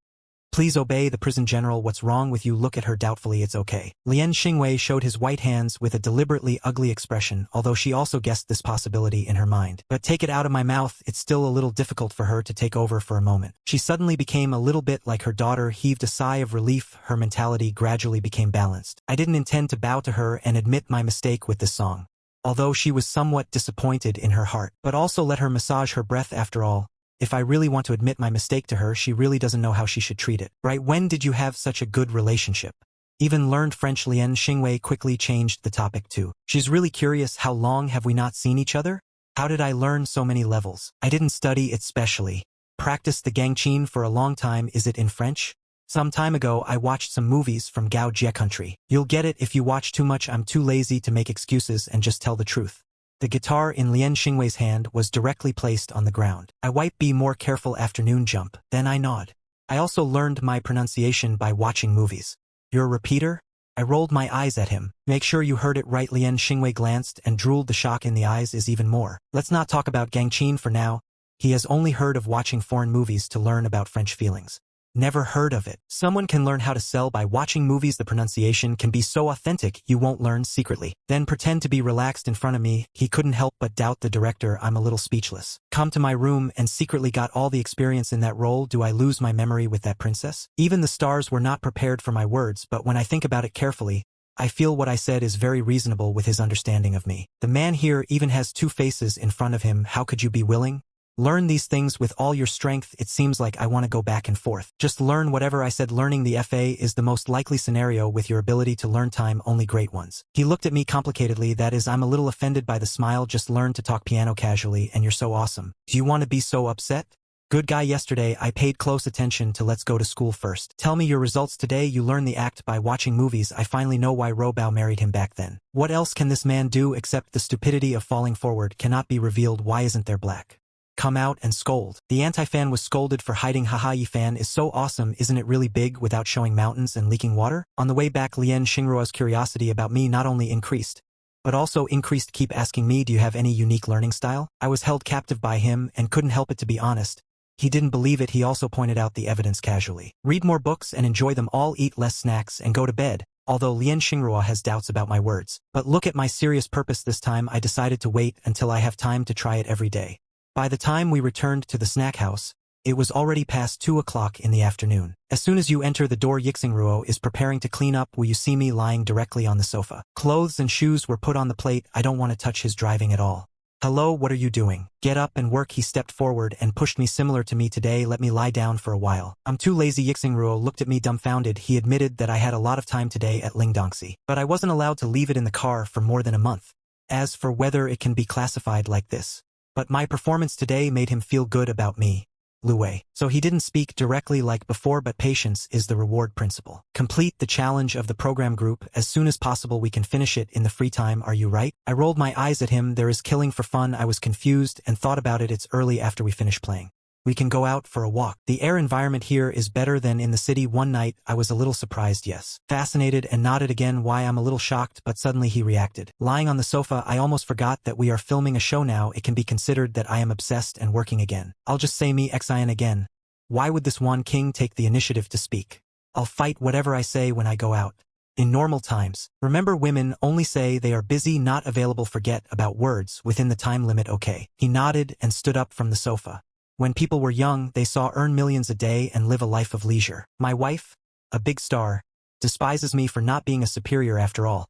Please obey the prison general. What's wrong with you? Look at her doubtfully. It's okay. Lien Xingwei showed his white hands with a deliberately ugly expression, although she also guessed this possibility in her mind. But take it out of my mouth. It's still a little difficult for her to take over for a moment. She suddenly became a little bit like her daughter, heaved a sigh of relief. Her mentality gradually became balanced. I didn't intend to bow to her and admit my mistake with this song, although she was somewhat disappointed in her heart. But also let her massage her breath. After all, if I really want to admit my mistake to her, she really doesn't know how she should treat it. Right? When did you have such a good relationship? Even learned French? Lien Xingwei quickly changed the topic too. She's really curious. How long have we not seen each other? How did I learn so many levels? I didn't study it specially. Practiced the Gangqin for a long time. Is it in French? Some time ago I watched some movies from Gao Jie country. You'll get it if you watch too much. I'm too lazy to make excuses and just tell the truth. The guitar in Lien Xingwei's hand was directly placed on the ground. I wipe. Be more careful. Afternoon jump. Then I nod. I also learned my pronunciation by watching movies. You're a repeater? I rolled my eyes at him. Make sure you heard it right. Lien Xingwei glanced and drooled. The shock in the eyes is even more. Let's not talk about Gangqin for now. He has only heard of watching foreign movies to learn about French feelings. Never heard of it. Someone can learn how to sell by watching movies. The pronunciation can be so authentic you won't learn secretly. Then pretend to be relaxed in front of me. He couldn't help but doubt the director. I'm a little speechless. Come to my room and secretly got all the experience in that role. Do I lose my memory with that princess? Even the stars were not prepared for my words, but when I think about it carefully, I feel what I said is very reasonable with his understanding of me. The man here even has two faces in front of him. How could you be willing? Learn these things with all your strength. It seems like I want to go back and forth. Just learn whatever I said. Learning the FA is the most likely scenario with your ability to learn time. Only great ones. He looked at me complicatedly. That is, I'm a little offended by the smile. Just learn to talk piano casually and you're so awesome. Do you want to be so upset? Good guy. Yesterday I paid close attention to Let's Go to School first. Tell me your results today. You learn the act by watching movies. I finally know why Robao married him back then. What else can this man do except the stupidity of falling forward cannot be revealed? Why isn't there black? Come out and scold. The anti-fan was scolded for hiding. Haha, ye fan is so awesome. Isn't it really big without showing mountains and leaking water? On the way back, Lien Xingruo's curiosity about me not only increased, but also increased. Keep asking me, do you have any unique learning style? I was held captive by him and couldn't help it, to be honest. He didn't believe it. He also pointed out the evidence casually. Read more books and enjoy them all. Eat less snacks and go to bed. Although Lien Xingruo has doubts about my words. But look at my serious purpose this time. I decided to wait until I have time to try it every day. By the time we returned to the snack house, it was already past 2 o'clock in the afternoon. As soon as you enter the door, Yixingruo is preparing to clean up. Will you see me lying directly on the sofa? Clothes and shoes were put on the plate. I don't want to touch his driving at all. Hello, what are you doing? Get up and work. He stepped forward and pushed me. Similar to me today. Let me lie down for a while. I'm too lazy. Yixingruo looked at me dumbfounded. He admitted that I had a lot of time today at Lingdongxi, but I wasn't allowed to leave it in the car for more than a month. As for whether it can be classified like this, but my performance today made him feel good about me, Luwei. So he didn't speak directly like before, but patience is the reward principle. Complete the challenge of the program group as soon as possible. We can finish it in the free time. Are you right? I rolled my eyes at him. There is killing for fun. I was confused and thought about it. It's early after we finish playing. We can go out for a walk. The air environment here is better than in the city. One night, I was a little surprised, yes. Fascinated and nodded again. Why? I'm a little shocked, but suddenly he reacted. Lying on the sofa, I almost forgot that we are filming a show now. It can be considered that I am obsessed and working again. I'll just say me Xian again. Why would this Wan King take the initiative to speak? I'll fight whatever I say when I go out. In normal times, remember, women only say they are busy, not available. Forget about words within the time limit, okay? He nodded and stood up from the sofa. When people were young, they saw earn millions a day and live a life of leisure. My wife, a big star, despises me for not being a superior after all.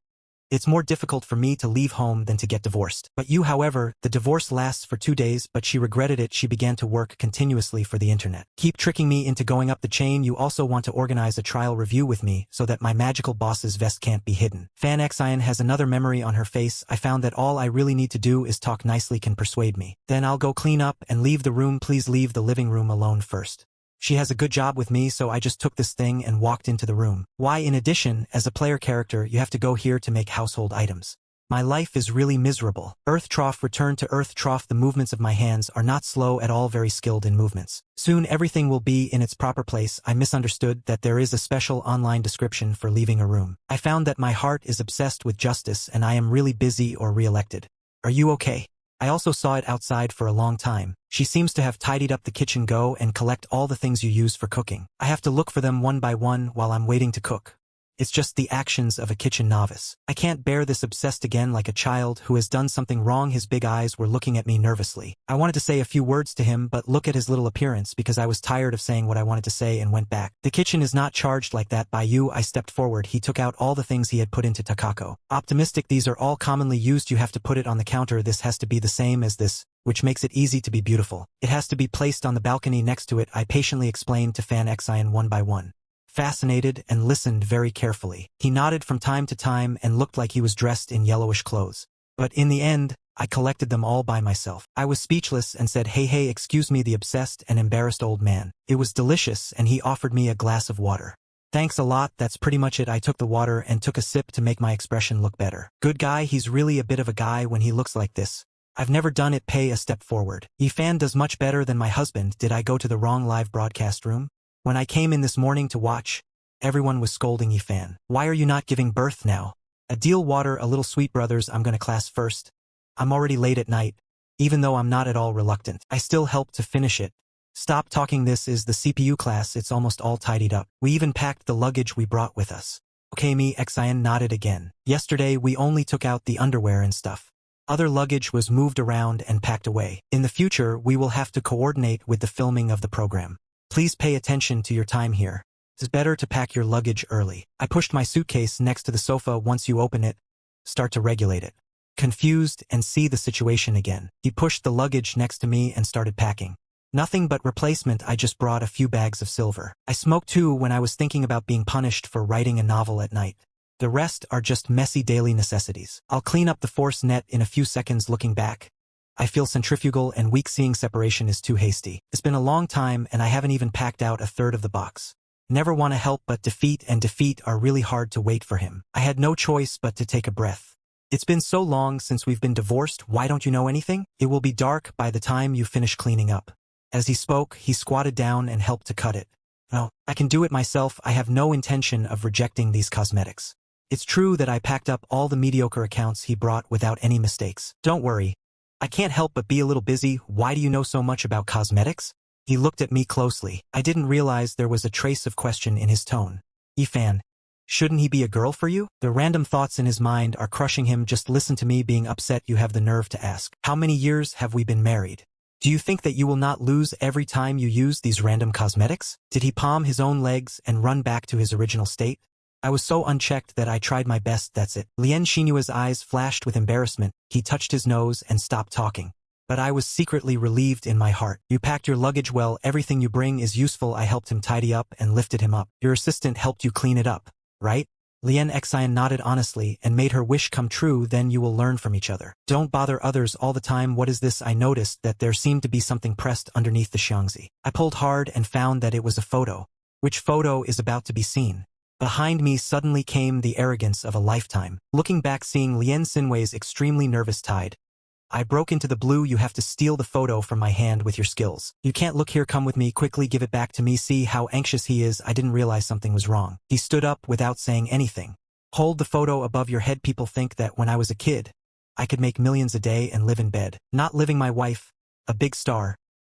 It's more difficult for me to leave home than to get divorced. But you, however, the divorce lasts for 2 days, but she regretted it. She began to work continuously for the internet. Keep tricking me into going up the chain. You also want to organize a trial review with me so that my magical boss's vest can't be hidden. Fan Xian has another memory on her face. I found that all I really need to do is talk nicely can persuade me. Then I'll go clean up and leave the room. Please leave the living room alone first. She has a good job with me, so I just took this thing and walked into the room. Why, in addition, as a player character, you have to go here to make household items. My life is really miserable. Earth Trough. Return to Earth Trough. The movements of my hands are not slow at all, very skilled in movements. Soon everything will be in its proper place. I misunderstood that there is a special online description for leaving a room. I found that my heart is obsessed with justice and I am really busy or re-elected. Are you okay? I also saw it outside for a long time. She seems to have tidied up the kitchen. Go and collect all the things you use for cooking. I have to look for them one by one while I'm waiting to cook. It's just the actions of a kitchen novice. I can't bear this. Obsessed again like a child who has done something wrong. His big eyes were looking at me nervously. I wanted to say a few words to him, but look at his little appearance because I was tired of saying what I wanted to say and went back. The kitchen is not charged like that by you. I stepped forward. He took out all the things he had put into Takako. Optimistic, these are all commonly used. You have to put it on the counter. This has to be the same as this, which makes it easy to be beautiful. It has to be placed on the balcony next to it. I patiently explained to Fan Xian one by one. Fascinated and listened very carefully. He nodded from time to time and looked like he was dressed in yellowish clothes. But in the end, I collected them all by myself. I was speechless and said, hey, excuse me, the obsessed and embarrassed old man. It was delicious and he offered me a glass of water. Thanks a lot, that's pretty much it. I took the water and took a sip to make my expression look better. Good guy, he's really a bit of a guy when he looks like this. I've never done it. Pay a step forward. Yifan does much better than my husband. Did I go to the wrong live broadcast room? When I came in this morning to watch, everyone was scolding Yifan. Why are you not giving birth now? A deal water, a little sweet. Brothers, I'm gonna class first. I'm already late at night. Even though I'm not at all reluctant, I still help to finish it. Stop talking, this is the CPU class. It's almost all tidied up. We even packed the luggage we brought with us. Okay, me, Xian nodded again. Yesterday we only took out the underwear and stuff. Other luggage was moved around and packed away. In the future, we will have to coordinate with the filming of the program. Please pay attention to your time here. It's better to pack your luggage early. I pushed my suitcase next to the sofa. Once you open it, start to regulate it. Confused and see the situation again. He pushed the luggage next to me and started packing. Nothing but replacement. I just brought a few bags of silver. I smoked too when I was thinking about being punished for writing a novel at night. The rest are just messy daily necessities. I'll clean up the force net in a few seconds. Looking back, I feel centrifugal and weak. Seeing separation is too hasty. It's been a long time and I haven't even packed out a third of the box. Never want to help, but defeat and defeat are really hard to wait for him. I had no choice but to take a breath. It's been so long since we've been divorced. Why don't you know anything? It will be dark by the time you finish cleaning up. As he spoke, he squatted down and helped to cut it. No, I can do it myself. I have no intention of rejecting these cosmetics. It's true that I packed up all the mediocre accounts he brought without any mistakes. Don't worry. I can't help but be a little busy. Why do you know so much about cosmetics? He looked at me closely. I didn't realize there was a trace of question in his tone. Yifan, shouldn't he be a girl for you? The random thoughts in his mind are crushing him. Just listen to me being upset. You have the nerve to ask. How many years have we been married? Do you think that you will not lose every time you use these random cosmetics? Did he palm his own legs and run back to his original state? I was so unchecked that I tried my best. That's it. Lien Xinua's eyes flashed with embarrassment. He touched his nose and stopped talking. But I was secretly relieved in my heart. You packed your luggage well. Everything you bring is useful. I helped him tidy up and lifted him up. Your assistant helped you clean it up, right? Lien Xian nodded honestly and made her wish come true. Then you will learn from each other. Don't bother others all the time. What is this? I noticed that there seemed to be something pressed underneath the xiangzi. I pulled hard and found that it was a photo. Which photo is about to be seen? Behind me suddenly came the arrogance of a lifetime. Looking back, seeing Lien Xinwei's extremely nervous tide, I broke into the blue. You have to steal the photo from my hand with your skills. You can't look here. Come with me. Quickly give it back to me. See how anxious he is. I didn't realize something was wrong. He stood up without saying anything. Hold the photo above your head. People think that when I was a kid, I could make millions a day and live in bed. Not living. My wife, a big star,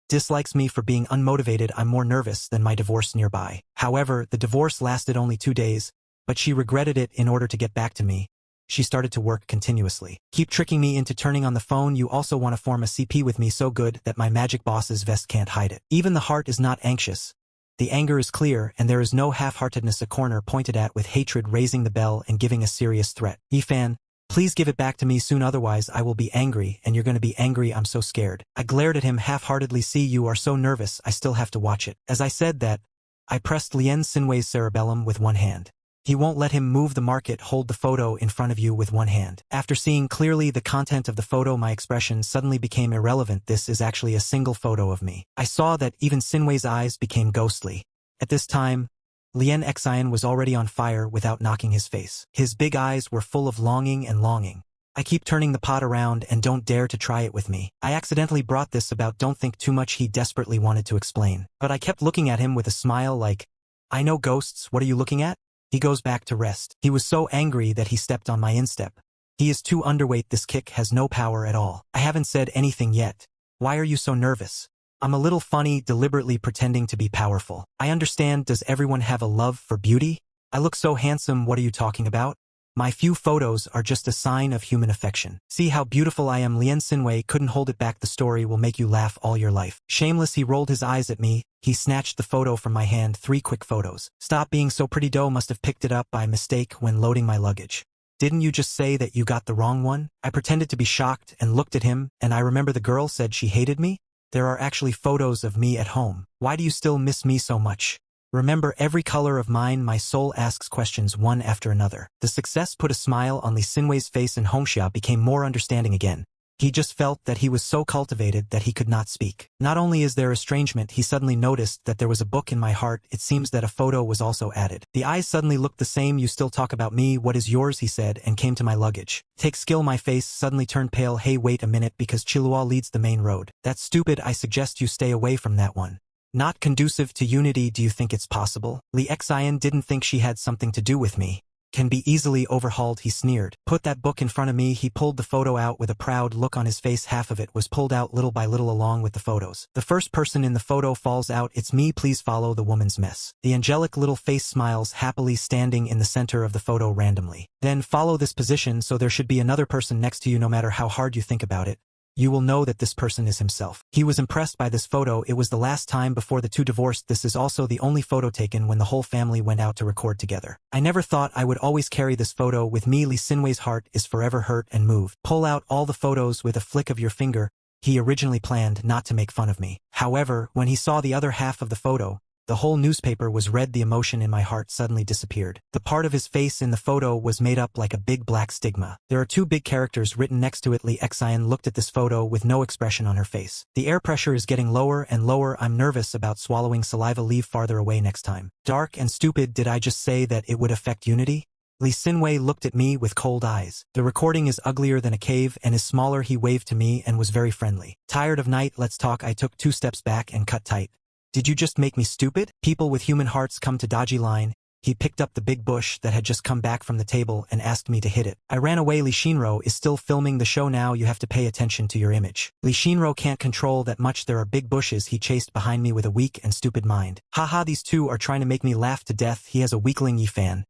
dislikes me for being unmotivated. I'm more nervous than my divorce nearby. However, the divorce lasted only 2 days, but she regretted it. In order to get back to me, she started to work continuously. Keep tricking me into turning on the phone. You also want to form a CP with me so good that my magic boss's vest can't hide it. Even the heart is not anxious. The anger is clear and there is no half-heartedness. A corner pointed at with hatred, raising the bell and giving a serious threat. Yifan, please give it back to me soon, otherwise I will be angry and you're going to be angry. I'm so scared. I glared at him half-heartedly. See, you are so nervous. I still have to watch it. As I said that, I pressed Lien Xinwei's cerebellum with one hand. He won't let him move the market. Hold the photo in front of you with one hand. After seeing clearly the content of the photo, my expression suddenly became irrelevant. This is actually a single photo of me. I saw that even Xinwei's eyes became ghostly. At this time, Lien Xian was already on fire without knocking his face. His big eyes were full of longing and longing. I keep turning the pot around and don't dare to try it with me. I accidentally brought this about. Don't think too much. He desperately wanted to explain. But I kept looking at him with a smile like, I know ghosts. What are you looking at? He goes back to rest. He was so angry that he stepped on my instep. He is too underweight, this kick has no power at all. I haven't said anything yet. Why are you so nervous? I'm a little funny, deliberately pretending to be powerful. I understand, does everyone have a love for beauty? I look so handsome, what are you talking about? My few photos are just a sign of human affection. See how beautiful I am. Lien Sinwei couldn't hold it back. The story will make you laugh all your life. Shameless, he rolled his eyes at me. He snatched the photo from my hand. 3 quick photos. Stop being so pretty. Doe must have picked it up by mistake when loading my luggage. Didn't you just say that you got the wrong one? I pretended to be shocked and looked at him, and I remember the girl said she hated me. There are actually photos of me at home. Why do you still miss me so much? Remember every color of mine. My soul asks questions one after another. The success put a smile on Lee Sinwei's face, and Hongxia became more understanding again. He just felt that he was so cultivated that he could not speak. Not only is there estrangement, he suddenly noticed that there was a book in my heart. It seems that a photo was also added. The eyes suddenly looked the same. You still talk about me? What is yours? He said, and came to my luggage. Take skill. My face suddenly turned pale. Hey, wait a minute, because Chilua leads the main road. That's stupid. I suggest you stay away from that one. Not conducive to unity. Do you think it's possible? Li Xian didn't think she had something to do with me. Can be easily overhauled, he sneered. Put that book in front of me. He pulled the photo out with a proud look on his face. Half of it was pulled out little by little along with the photos. The first person in the photo falls out. It's me. Please follow the woman's mess. The angelic little face smiles happily, standing in the center of the photo randomly. Then follow this position, so there should be another person next to you. No matter how hard you think about it, you will know that this person is himself. He was impressed by this photo. It was the last time before the two divorced. This is also the only photo taken when the whole family went out to record together. I never thought I would always carry this photo with me. Lee Sinwei's heart is forever hurt and moved. Pull out all the photos with a flick of your finger. He originally planned not to make fun of me. However, when he saw the other half of the photo, the whole newspaper was read. The emotion in my heart suddenly disappeared. The part of his face in the photo was made up like a big black stigma. There are 2 big characters written next to it. Li Xian looked at this photo with no expression on her face. The air pressure is getting lower and lower. I'm nervous about swallowing saliva. Leave farther away next time. Dark and stupid. Did I just say that it would affect unity? Lee Sinwei looked at me with cold eyes. The recording is uglier than a cave and is smaller. He waved to me and was very friendly. Tired of night? Let's talk. I took 2 steps back and cut tight. Did you just make me stupid? People with human hearts come to dodgy line. He picked up the big bush that had just come back from the table and asked me to hit it. I ran away. Li Shinro is still filming the show now. You have to pay attention to your image. Li Shinro can't control that much. There are big bushes. He chased behind me with a weak and stupid mind. Haha, these two are trying to make me laugh to death. He has a weakling. Yifan.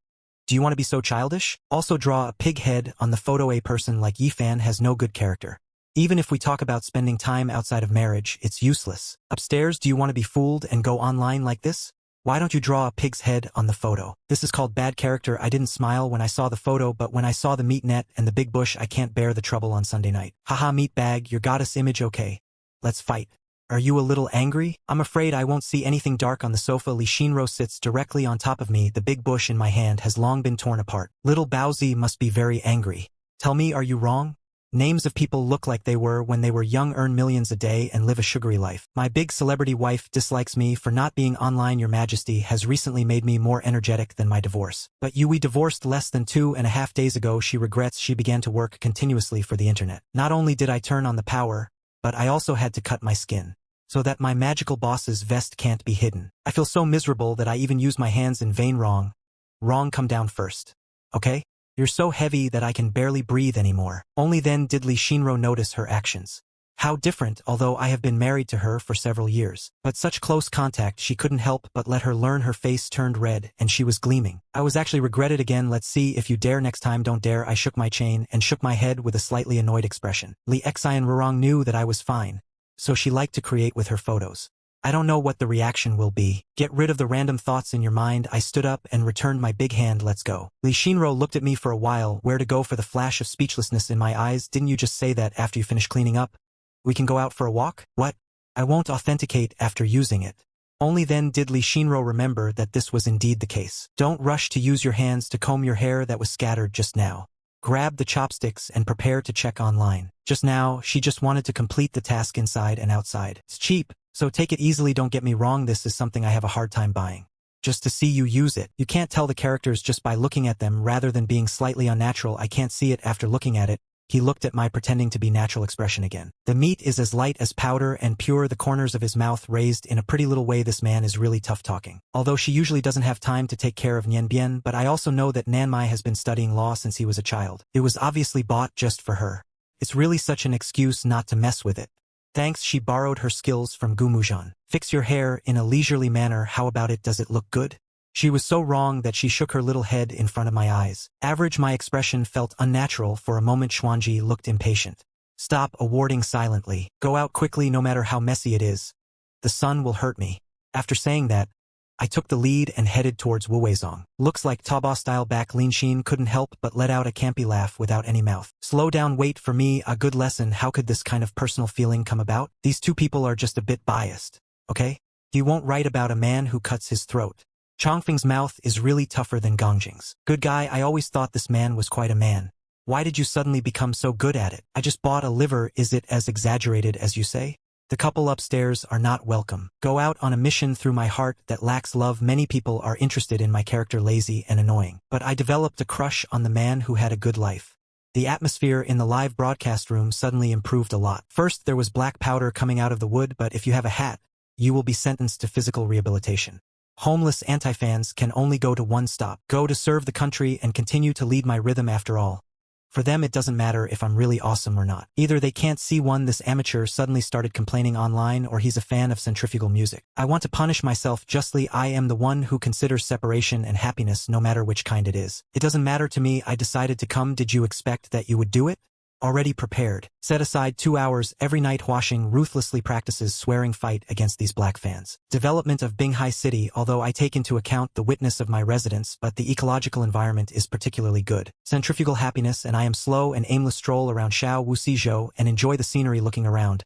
Do you want to be so childish? Also draw a pig head on the photo. A person like Yifan has no good character. Even if we talk about spending time outside of marriage, it's useless. Upstairs, do you want to be fooled and go online like this? Why don't you draw a pig's head on the photo? This is called bad character. I didn't smile when I saw the photo, but when I saw the meat net and the big bush, I can't bear the trouble on Sunday night. Haha, meat bag, your goddess image. Okay. Let's fight. Are you a little angry? I'm afraid I won't see anything. Dark on the sofa. Li Shinro sits directly on top of me. The big bush in my hand has long been torn apart. Little Baozi must be very angry. Tell me, are you wrong? Names of people look like they were when they were young, earn millions a day, and live a sugary life. My big celebrity wife dislikes me for not being online. Your Majesty has recently made me more energetic than my divorce. But we divorced less than 2.5 days ago. She regrets. She began to work continuously for the internet. Not only did I turn on the power, but I also had to cut my skin, so that my magical boss's vest can't be hidden. I feel so miserable that I even use my hands in vain. Wrong. Wrong, come down first. Okay? You're so heavy that I can barely breathe anymore. Only then did Li Shinro notice her actions. How different, although I have been married to her for several years. But such close contact, she couldn't help but let her learn. Her face turned red, and she was gleaming. I was actually regretted again. Let's see if you dare next time. Don't dare. I shook my chain and shook my head with a slightly annoyed expression. Li Xian Rurong knew that I was fine, so she liked to create with her photos. I don't know what the reaction will be. Get rid of the random thoughts in your mind. I stood up and returned my big hand. Let's go. Li Shinro looked at me for a while. Where to go? For the flash of speechlessness in my eyes. Didn't you just say that after you finish cleaning up, we can go out for a walk? What? I won't authenticate after using it. Only then did Li Shinro remember that this was indeed the case. Don't rush to use your hands to comb your hair that was scattered just now. Grab the chopsticks and prepare to check online. Just now, she just wanted to complete the task inside and outside. It's cheap, so take it easily. Don't get me wrong, this is something I have a hard time buying. Just to see you use it. You can't tell the characters just by looking at them rather than being slightly unnatural. I can't see it after looking at it. He looked at my pretending to be natural expression again. The meat is as light as powder and pure, the corners of his mouth raised in a pretty little way. This man is really tough talking. Although she usually doesn't have time to take care of Nien Bien, but I also know that Nanmai has been studying law since he was a child. It was obviously bought just for her. It's really such an excuse not to mess with it. Thanks, she borrowed her skills from Gu Mujan. Fix your hair in a leisurely manner, how about it, does it look good? She was so wrong that she shook her little head in front of my eyes. Average, my expression felt unnatural. For a moment Xuanji looked impatient. Stop awarding silently. Go out quickly no matter how messy it is. The sun will hurt me. After saying that, I took the lead and headed towards Wuweizong. Looks like Taobao-style back. Lin Xin couldn't help but let out a campy laugh without any mouth. Slow down, wait for me, a good lesson. How could this kind of personal feeling come about? These two people are just a bit biased, okay? You won't write about a man who cuts his throat. Chongfeng's mouth is really tougher than Gongjing's. Good guy, I always thought this man was quite a man. Why did you suddenly become so good at it? I just bought a liver. Is it as exaggerated as you say? The couple upstairs are not welcome. Go out on a mission through my heart that lacks love. Many people are interested in my character, lazy and annoying. But I developed a crush on the man who had a good life. The atmosphere in the live broadcast room suddenly improved a lot. First there was black powder coming out of the wood, but if you have a hat, you will be sentenced to physical rehabilitation. Homeless anti-fans can only go to one stop. Go to serve the country and continue to lead my rhythm. After all, for them it doesn't matter if I'm really awesome or not. Either they can't see one. This amateur suddenly started complaining online, or he's a fan of centrifugal music. I want to punish myself justly. I am the one who considers separation and happiness, no matter which kind it is. It doesn't matter to me. I decided to come. Did you expect that you would do it? Already prepared. Set aside 2 hours every night. Washing ruthlessly practices swearing fight against these black fans. Development of Binghai City. Although I take into account the witness of my residents, but the ecological environment is particularly good. Centrifugal happiness, and I am slow and aimless. Stroll around Shao Wusizhou and enjoy the scenery. Looking around,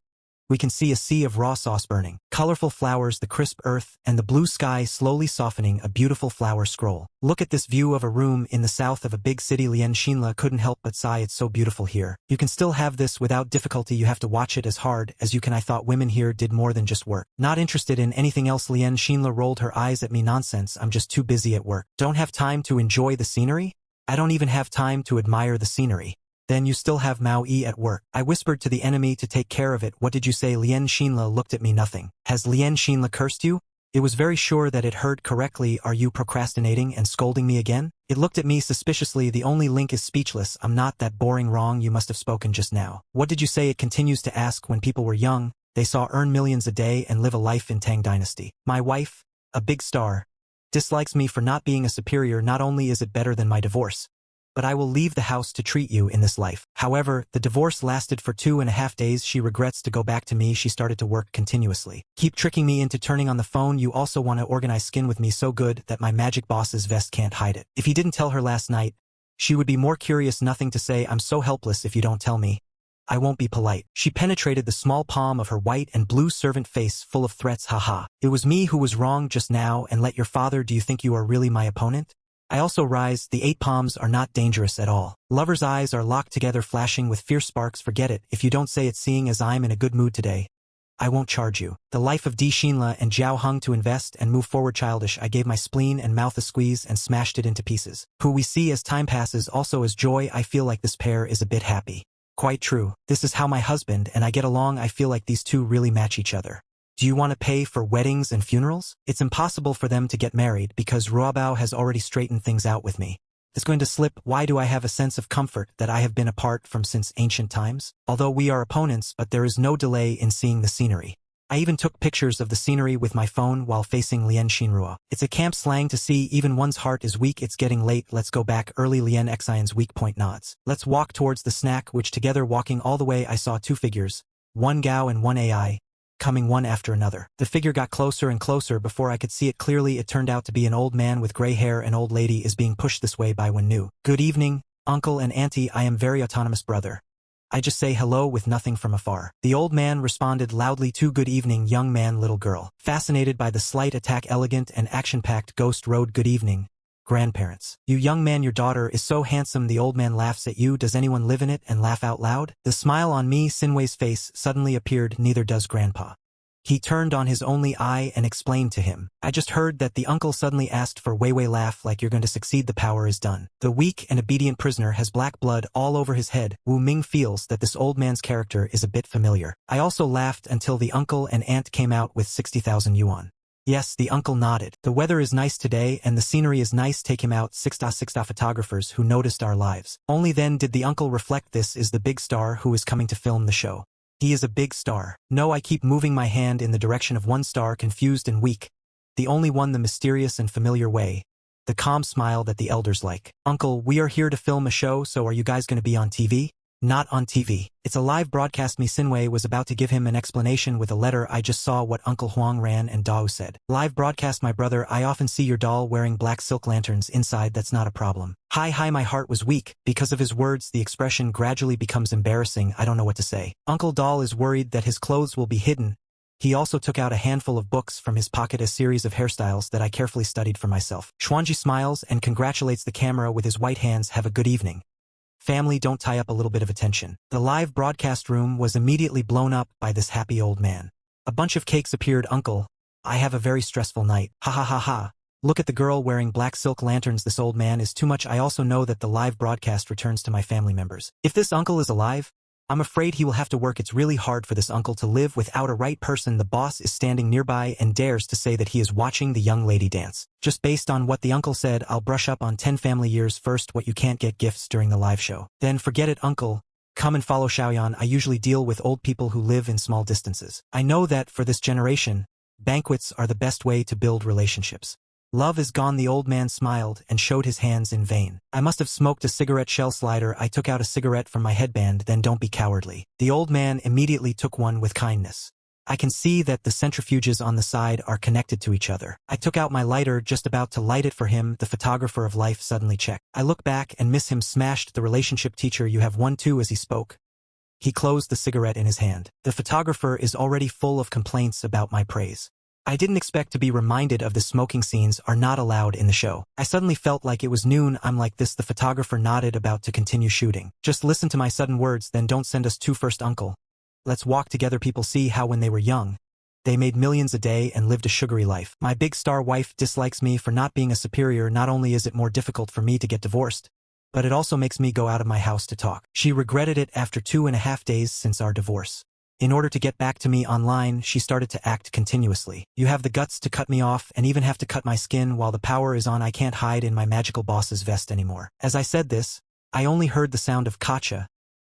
we can see a sea of raw sauce burning, colorful flowers, the crisp earth, and the blue sky slowly softening. A beautiful flower scroll. Look at this view of a room in the south of a big city. Lien Xinla couldn't help but sigh. It's so beautiful here. You can still have this without difficulty. You have to watch it as hard as you can. I thought women here did more than just work. Not interested in anything else. Lien Xinla rolled her eyes at me. Nonsense, I'm just too busy at work. Don't have time to enjoy the scenery? I don't even have time to admire the scenery. Then you still have Mao Yi at work. I whispered to the enemy to take care of it. What did you say? Lien Xinla looked at me. Nothing. Has Lien Xinla cursed you? It was very sure that it heard correctly. Are you procrastinating and scolding me again? It looked at me suspiciously. The only link is speechless. I'm not that boring. Wrong, you must have spoken just now. What did you say? It continues to ask. When people were young, they saw earn millions a day and live a life in Tang Dynasty. My wife, a big star, dislikes me for not being a superior. Not only is it better than my divorce, but I will leave the house to treat you in this life. However, the divorce lasted for 2.5 days. She regrets to go back to me. She started to work continuously. Keep tricking me into turning on the phone. You also want to organize skin with me so good that my magic boss's vest can't hide it. If he didn't tell her last night, she would be more curious. Nothing to say. I'm so helpless. If you don't tell me, I won't be polite. She penetrated the small palm of her white and blue servant face, full of threats. Haha. It was me who was wrong just now, and let your father. Do you think you are really my opponent? I also rise. The 8 palms are not dangerous at all. Lover's eyes are locked together, flashing with fierce sparks. Forget it. If you don't say it, seeing as I'm in a good mood today, I won't charge you. The life of Di Xinla and Zhao Heng to invest and move forward. Childish. I gave my spleen and mouth a squeeze and smashed it into pieces. Who we see as time passes, also as joy. I feel like this pair is a bit happy. Quite true. This is how my husband and I get along. I feel like these two really match each other. Do you want to pay for weddings and funerals? It's impossible for them to get married because Ruobao has already straightened things out with me. It's going to slip. Why do I have a sense of comfort that I have been apart from since ancient times? Although we are opponents, but there is no delay in seeing the scenery. I even took pictures of the scenery with my phone while facing Lien Xinrua. It's a camp slang to see even one's heart is weak. It's getting late. Let's go back early. Lien Xian's weak point nods. Let's walk towards the snack, which together walking all the way I saw 2 figures, one Gao and one AI, coming one after another. The figure got closer and closer before I could see it clearly. It turned out to be an old man with gray hair. An old lady is being pushed this way by one new. Good evening, uncle and auntie. I am very autonomous brother. I just say hello with nothing from afar. The old man responded loudly to good evening, young man, little girl. Fascinated by the slight attack, elegant and action-packed Ghost Road. Good evening, grandparents. You young man, your daughter is so handsome. The old man laughs at you. Does anyone live in it? And laugh out loud? The smile on me, Sinwei's face, suddenly appeared. Neither does grandpa. He turned on his only eye and explained to him. I just heard that the uncle suddenly asked for Wei Wei laugh like you're going to succeed, the power is done. The weak and obedient prisoner has black blood all over his head. Wu Ming feels that this old man's character is a bit familiar. I also laughed until the uncle and aunt came out with 60,000 yuan. Yes, the uncle nodded. The weather is nice today and the scenery is nice. Take him out. 6.6 photographers who noticed our lives. Only then did the uncle reflect, this is the big star who is coming to film the show. He is a big star. No, I keep moving my hand in the direction of one star, confused and weak. The only one, the mysterious and familiar way. The calm smile that the elders like. Uncle, we are here to film a show, so are you guys going to be on TV? Not on TV. It's a live broadcast. Mi Sinwei was about to give him an explanation with a letter. I just saw what Uncle Huang ran and Dao said. Live broadcast, my brother. I often see your doll wearing black silk lanterns inside. That's not a problem. Hi, my heart was weak. Because of his words, the expression gradually becomes embarrassing. I don't know what to say. Uncle Doll is worried that his clothes will be hidden. He also took out a handful of books from his pocket, a series of hairstyles that I carefully studied for myself. Xuanji smiles and congratulates the camera with his white hands. Have a good evening. Family, don't tie up a little bit of attention. The live broadcast room was immediately blown up by this happy old man. A bunch of cakes appeared. Uncle, I have a very stressful night. Ha ha ha ha. Look at the girl wearing black silk lanterns. This old man is too much. I also know that the live broadcast returns to my family members. If this uncle is alive, I'm afraid he will have to work. It's really hard for this uncle to live without a right person. The boss is standing nearby and dares to say that he is watching the young lady dance. Just based on what the uncle said, I'll brush up on 10 family years first. What, you can't get gifts during the live show? Then forget it, uncle. Come and follow Xiaoyan. I usually deal with old people who live in small distances. I know that for this generation, banquets are the best way to build relationships. Love is gone. The old man smiled and showed his hands in vain. I must have smoked a cigarette shell slider. I took out a cigarette from my headband. Then don't be cowardly. The old man immediately took one with kindness. I can see that the centrifuges on the side are connected to each other. I took out my lighter, just about to light it for him. The photographer of life suddenly checked. I look back and miss him. Smashed. The relationship teacher, you have one too. As he spoke, he closed the cigarette in his hand. The photographer is already full of complaints about my praise. I didn't expect to be reminded of the smoking scenes are not allowed in the show. I suddenly felt like it was noon. I'm like this. The photographer nodded, about to continue shooting. Just listen to my sudden words, then don't send us to first, uncle. Let's walk together. People see how when they were young, they made millions a day and lived a sugary life. My big star wife dislikes me for not being a superior. Not only is it more difficult for me to get divorced, but it also makes me go out of my house to talk. She regretted it after 2.5 days since our divorce. In order to get back to me online, she started to act continuously. You have the guts to cut me off and even have to cut my skin while the power is on. I can't hide in my magical boss's vest anymore. As I said this, I only heard the sound of kacha.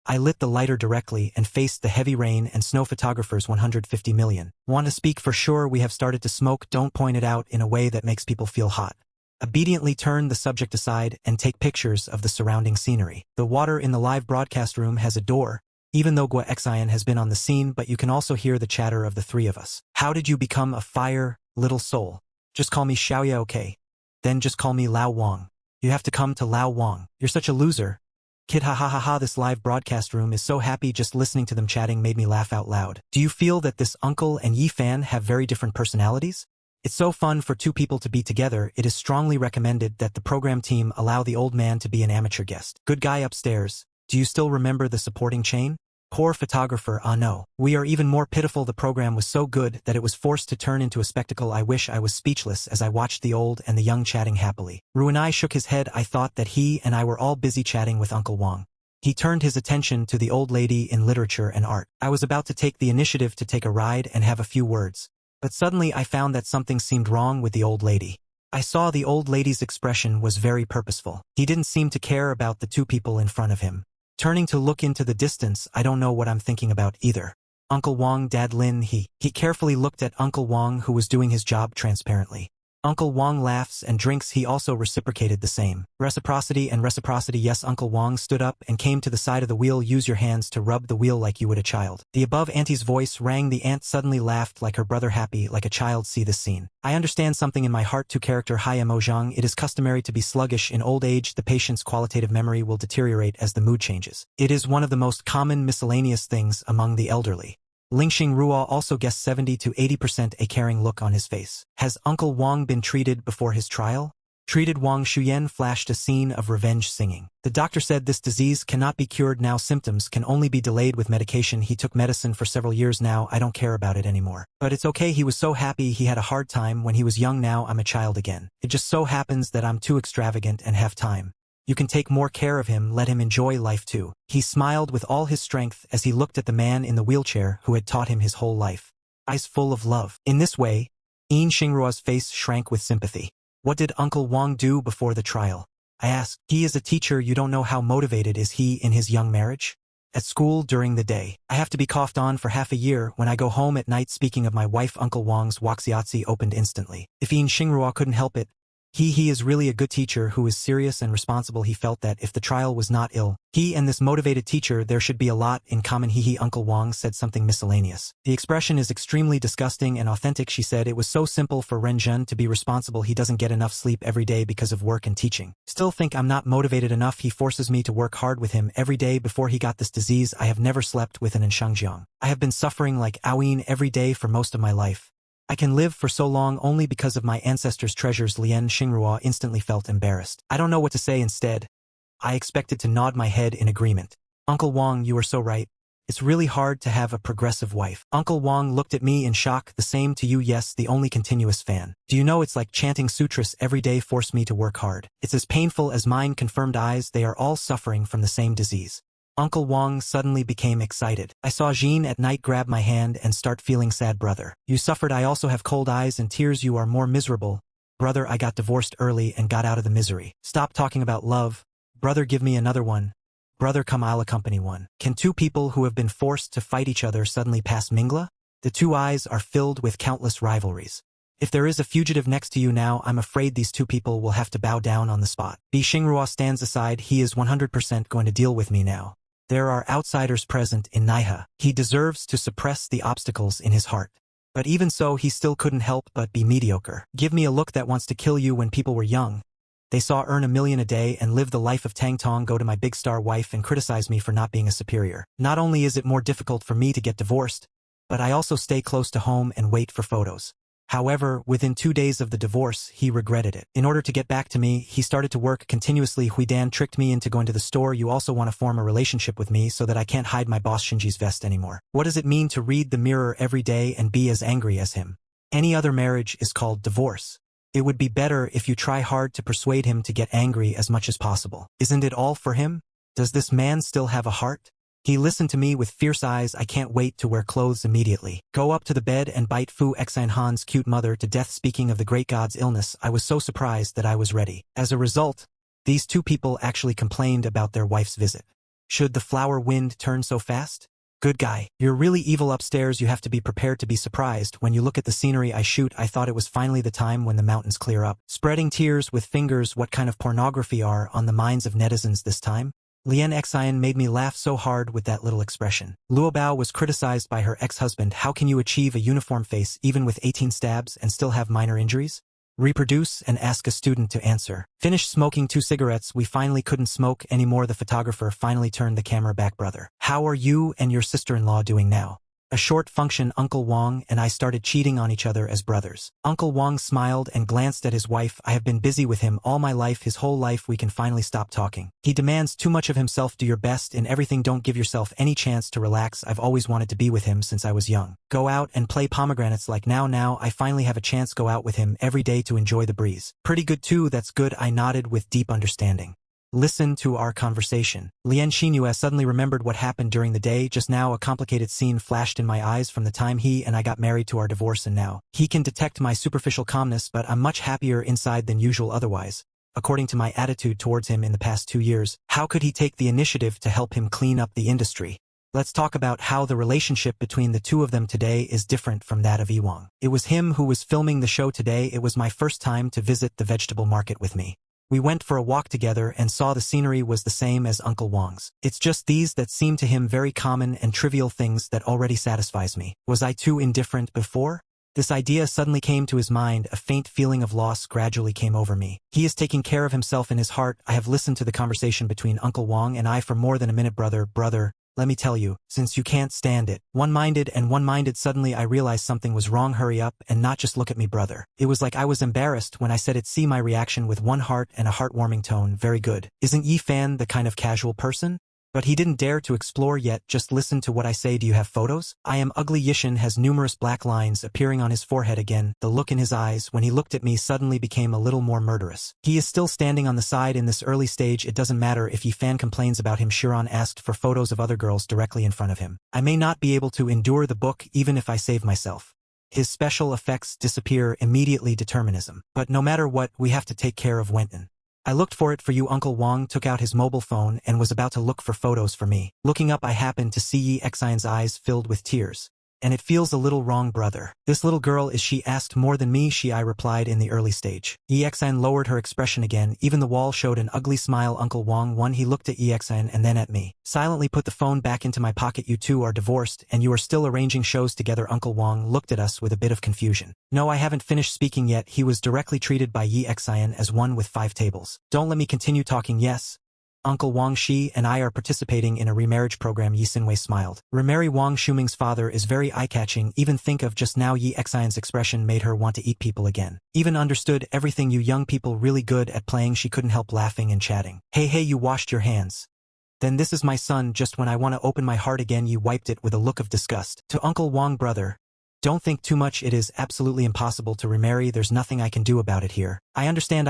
I lit the lighter directly and faced the heavy rain and snow. Photographers 150 million. Want to speak for sure? We have started to smoke. Don't point it out in a way that makes people feel hot. Obediently turn the subject aside and take pictures of the surrounding scenery. The water in the live broadcast room has a door. Even though Gua Xian has been on the scene, but you can also hear the chatter of the three of us. How did you become a fire, little soul? Just call me Xiaoya, okay? Then just call me Lao Wang. You have to come to Lao Wang. You're such a loser. Kid, ha ha ha ha. This live broadcast room is so happy. Just listening to them chatting made me laugh out loud. Do you feel that this uncle and Yi Fan have very different personalities? It's so fun for two people to be together. It is strongly recommended that the program team allow the old man to be an amateur guest. Good guy upstairs. Do you still remember the supporting chain? Poor photographer, ah no. We are even more pitiful. The program was so good that it was forced to turn into a spectacle. I wish I was speechless as I watched the old and the young chatting happily. Ruinai shook his head. I thought that he and I were all busy chatting with Uncle Wang. He turned his attention to the old lady in literature and art. I was about to take the initiative to take a ride and have a few words. But suddenly I found that something seemed wrong with the old lady. I saw the old lady's expression was very purposeful. He didn't seem to care about the two people in front of him. Turning to look into the distance, I don't know what I'm thinking about either. Uncle Wang, Dad Lin, he carefully looked at Uncle Wang, who was doing his job transparently. Uncle Wang laughs and drinks. He also reciprocated the same. Reciprocity and reciprocity. Yes, Uncle Wang stood up and came to the side of the wheel. Use your hands to rub the wheel like you would a child. The above auntie's voice rang. The aunt suddenly laughed like her brother, happy like a child. See this scene. I understand something in my heart. To character Hai Emojang. It is customary to be sluggish in old age. The patient's qualitative memory will deteriorate as the mood changes. It is one of the most common miscellaneous things among the elderly. Lingxing Ruo also guessed 70 to 80%. A caring look on his face. Has Uncle Wang been treated before his trial? Treated Wang Shuyan flashed a scene of revenge singing. The doctor said this disease cannot be cured now, symptoms can only be delayed with medication. He took medicine for several years now, I don't care about it anymore. But it's okay, he was so happy. He had a hard time when he was young, now I'm a child again. It just so happens that I'm too extravagant and have time. You can take more care of him, let him enjoy life too. He smiled with all his strength as he looked at the man in the wheelchair who had taught him his whole life. Eyes full of love. In this way, Yin Xingruo's face shrank with sympathy. What did Uncle Wang do before the trial? I asked. He is a teacher, you don't know how motivated is he in his young marriage? At school during the day. I have to be coughed on for half a year. When I go home at night, speaking of my wife, Uncle Wang's waxiatsi opened instantly. If Yin Xingruo couldn't help it, he is really a good teacher who is serious and responsible. He felt that if the trial was not ill, he and this motivated teacher, there should be a lot in common. Uncle Wang said something miscellaneous. The expression is extremely disgusting and authentic, she said. It was so simple for Ren Zhen to be responsible. He doesn't get enough sleep every day because of work and teaching. Still think I'm not motivated enough. He forces me to work hard with him every day. Before he got this disease, I have never slept with an Shangjiang. I have been suffering like Aoyin every day for most of my life. I can live for so long only because of my ancestors' treasures. Lien Xingruo instantly felt embarrassed. I don't know what to say instead. I expected to nod my head in agreement. Uncle Wang, you are so right. It's really hard to have a progressive wife. Uncle Wang looked at me in shock. The same to you, yes, the only continuous fan. Do you know it's like chanting sutras every day force me to work hard. It's as painful as mine, confirmed. Eyes, they are all suffering from the same disease. Uncle Wang suddenly became excited. I saw Jean at night grab my hand and start feeling sad. Brother, you suffered. I also have cold eyes and tears. You are more miserable. Brother, I got divorced early and got out of the misery. Stop talking about love. Brother, give me another one. Brother, come, I'll accompany one. Can two people who have been forced to fight each other suddenly pass Mingla? The two eyes are filled with countless rivalries. If there is a fugitive next to you now, I'm afraid these two people will have to bow down on the spot. Bi Xingruo stands aside. He is 100% going to deal with me now. There are outsiders present in Naiha. He deserves to suppress the obstacles in his heart. But even so, he still couldn't help but be mediocre. Give me a look that wants to kill you. When people were young, they saw earn $1 million a day and live the life of Tang Tong, go to my big star wife and criticize me for not being a superior. Not only is it more difficult for me to get divorced, but I also stay close to home and wait for photos. However, within 2 days of the divorce, he regretted it. In order to get back to me, he started to work continuously. Huidan tricked me into going to the store. You also want to form a relationship with me so that I can't hide my boss Shinji's vest anymore. What does it mean to read the mirror every day and be as angry as him? Any other marriage is called divorce. It would be better if you try hard to persuade him to get angry as much as possible. Isn't it all for him? Does this man still have a heart? He listened to me with fierce eyes. I can't wait to wear clothes immediately. Go up to the bed and bite Fu Xan Han's cute mother to death. Speaking of the great god's illness, I was so surprised that I was ready. As a result, these two people actually complained about their wife's visit. Should the flower wind turn so fast? Good guy. You're really evil. Upstairs, you have to be prepared to be surprised. When you look at the scenery I shoot, I thought it was finally the time when the mountains clear up. Spreading tears with fingers. What kind of pornography are on the minds of netizens this time? Lien Xian made me laugh so hard with that little expression. Luo Bao was criticized by her ex-husband. How can you achieve a uniform face even with 18 stabs and still have minor injuries? Reproduce and ask a student to answer. Finish smoking 2 cigarettes. We finally couldn't smoke anymore. The photographer finally turned the camera back. Brother, how are you and your sister-in-law doing now? A short function. Uncle Wang and I started cheating on each other as brothers. Uncle Wang smiled and glanced at his wife. I have been busy with him all my life, his whole life. We can finally stop talking. He demands too much of himself. Do your best in everything. Don't give yourself any chance to relax. I've always wanted to be with him since I was young. Go out and play pomegranates like now I finally have a chance. Go out with him every day to enjoy the breeze. Pretty good too. That's good. I nodded with deep understanding. Listen to our conversation. Lien Xinyu suddenly remembered what happened during the day. Just now a complicated scene flashed in my eyes from the time he and I got married to our divorce, and now he can detect my superficial calmness, but I'm much happier inside than usual otherwise. According to my attitude towards him in the past 2 years, how could he take the initiative to help him clean up the industry? Let's talk about how the relationship between the two of them today is different from that of Ewang. It was him who was filming the show today. It was my first time to visit the vegetable market with me. We went for a walk together and saw the scenery was the same as Uncle Wang's. It's just these that seem to him very common and trivial things that already satisfies me. Was I too indifferent before? This idea suddenly came to his mind. A faint feeling of loss gradually came over me. He is taking care of himself in his heart. I have listened to the conversation between Uncle Wang and I for more than a minute. Brother, let me tell you, since you can't stand it. One-minded suddenly I realized something was wrong. Hurry up and not just look at me, brother. It was like I was embarrassed when I said it. See my reaction with one heart and a heartwarming tone. Very good. Isn't Yi Fan the kind of casual person? But he didn't dare to explore yet. Just listen to what I say. Do you have photos? I am ugly. Yishin has numerous black lines appearing on his forehead again. The look in his eyes when he looked at me suddenly became a little more murderous. He is still standing on the side in this early stage. It doesn't matter if Yi Fan complains about him. Shiran asked for photos of other girls directly in front of him. I may not be able to endure the book even if I save myself. His special effects disappear immediately. Determinism. But no matter what, we have to take care of Wenton. I looked for it for you. Uncle Wong took out his mobile phone and was about to look for photos for me. Looking up, I happened to see Yi Xian's eyes filled with tears. And it feels a little wrong, brother. This little girl, is she asked more than me? I replied in the early stage. Yi Xian lowered her expression again. Even the wall showed an ugly smile. Uncle Wong won. He looked at Yi Xian and then at me. Silently put the phone back into my pocket. You two are divorced and you are still arranging shows together. Uncle Wong looked at us with a bit of confusion. No, I haven't finished speaking yet. He was directly treated by Yi Xian as one with 5 tables. Don't let me continue talking. Yes. Uncle Wang Shi and I are participating in a remarriage program. Yi Sinwei smiled. Remarry Wang Shuming's father is very eye-catching. Even think of just now. Yi Xian's expression made her want to eat people again. Even understood everything. You young people really good at playing. She couldn't help laughing and chatting. Hey, you washed your hands. Then this is my son. Just when I want to open my heart again. Yi wiped it with a look of disgust. To Uncle Wang, brother, don't think too much. It is absolutely impossible to remarry. There's nothing I can do about it here. I understand.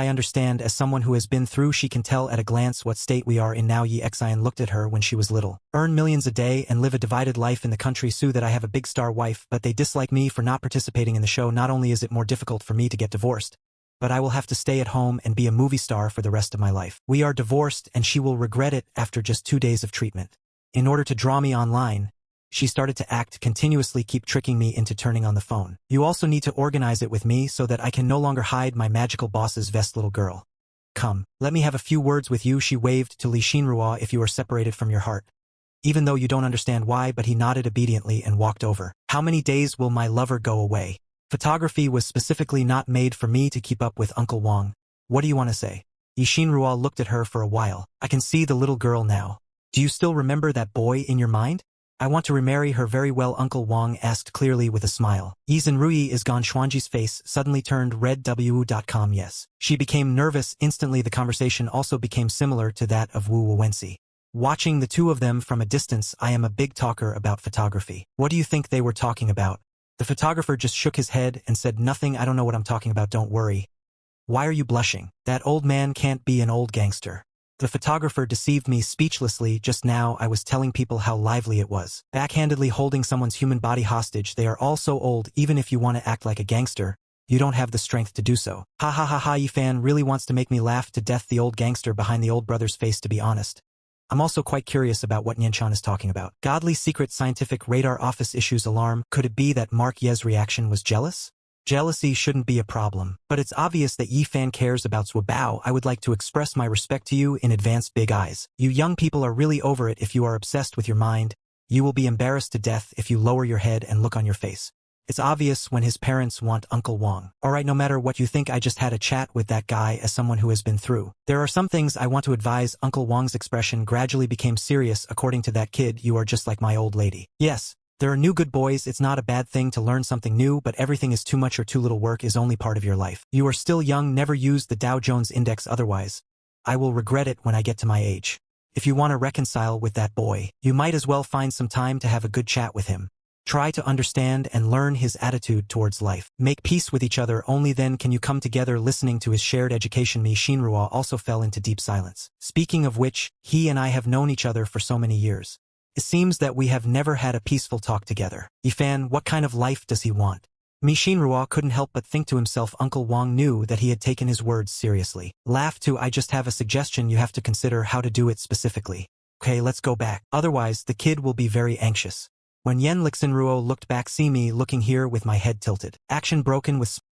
As someone who has been through, she can tell at a glance what state we are in now. Yi Xian looked at her when she was little. Earn millions a day and live a divided life in the country. So that I have a big star wife, but they dislike me for not participating in the show. Not only is it more difficult for me to get divorced, but I will have to stay at home and be a movie star for the rest of my life. We are divorced and she will regret it after just 2 days of treatment. In order to draw me online, she started to act continuously, keep tricking me into turning on the phone. You also need to organize it with me so that I can no longer hide my magical boss's vest. Little girl, come, let me have a few words with you. She waved to Li Xinrua. If you are separated from your heart. Even though you don't understand why, but he nodded obediently and walked over. How many days will my lover go away? Photography was specifically not made for me to keep up with. Uncle Wang, what do you want to say? Yi Xinrua looked at her for a while. I can see the little girl now. Do you still remember that boy in your mind? I want to remarry her. Very well, Uncle Wang asked clearly with a smile. Yi Zhenrui is gone. Xuanji's face suddenly turned red. Wu.com. Yes. She became nervous instantly. The conversation also became similar to that of Wu Wenxi. Watching the two of them from a distance, I am a big talker about photography. What do you think they were talking about? The photographer just shook his head and said nothing. I don't know what I'm talking about. Don't worry. Why are you blushing? That old man can't be an old gangster. The photographer deceived me speechlessly. Just now I was telling people how lively it was. Backhandedly holding someone's human body hostage. They are all so old. Even if you want to act like a gangster, you don't have the strength to do so. Ha ha ha ha. Yi Fan really wants to make me laugh to death. The old gangster behind the old brother's face. To be honest, I'm also quite curious about what Nianchan is talking about. Godly secret scientific radar office issues alarm. Could it be that Mark Ye's reaction was jealous? Jealousy shouldn't be a problem, but it's obvious that Yi Fan cares about Zhuobao. I would like to express my respect to you in advance. Big eyes. You young people are really over it. If you are obsessed with your mind, you will be embarrassed to death if you lower your head and look on your face. It's obvious when his parents want Uncle Wang. Alright, no matter what you think, I just had a chat with that guy as someone who has been through. There are some things I want to advise. Uncle Wang's expression gradually became serious. According to that kid, you are just like my old lady. Yes. There are new good boys. It's not a bad thing to learn something new, but everything is too much or too little. Work is only part of your life. You are still young. Never use the Dow Jones Index, otherwise I will regret it when I get to my age. If you want to reconcile with that boy, you might as well find some time to have a good chat with him. Try to understand and learn his attitude towards life. Make peace with each other. Only then can you come together. Listening to his shared education, Mi Xinrua also fell into deep silence. Speaking of which, he and I have known each other for so many years. It seems that we have never had a peaceful talk together. Yi Fan, what kind of life does he want? Mi Xinrua couldn't help but think to himself. Uncle Wang knew that he had taken his words seriously. Laughed too. I just have a suggestion. You have to consider how to do it specifically. Okay, let's go back. Otherwise, the kid will be very anxious. When Yen Lixinruo looked back, see me looking here with my head tilted. Action broken with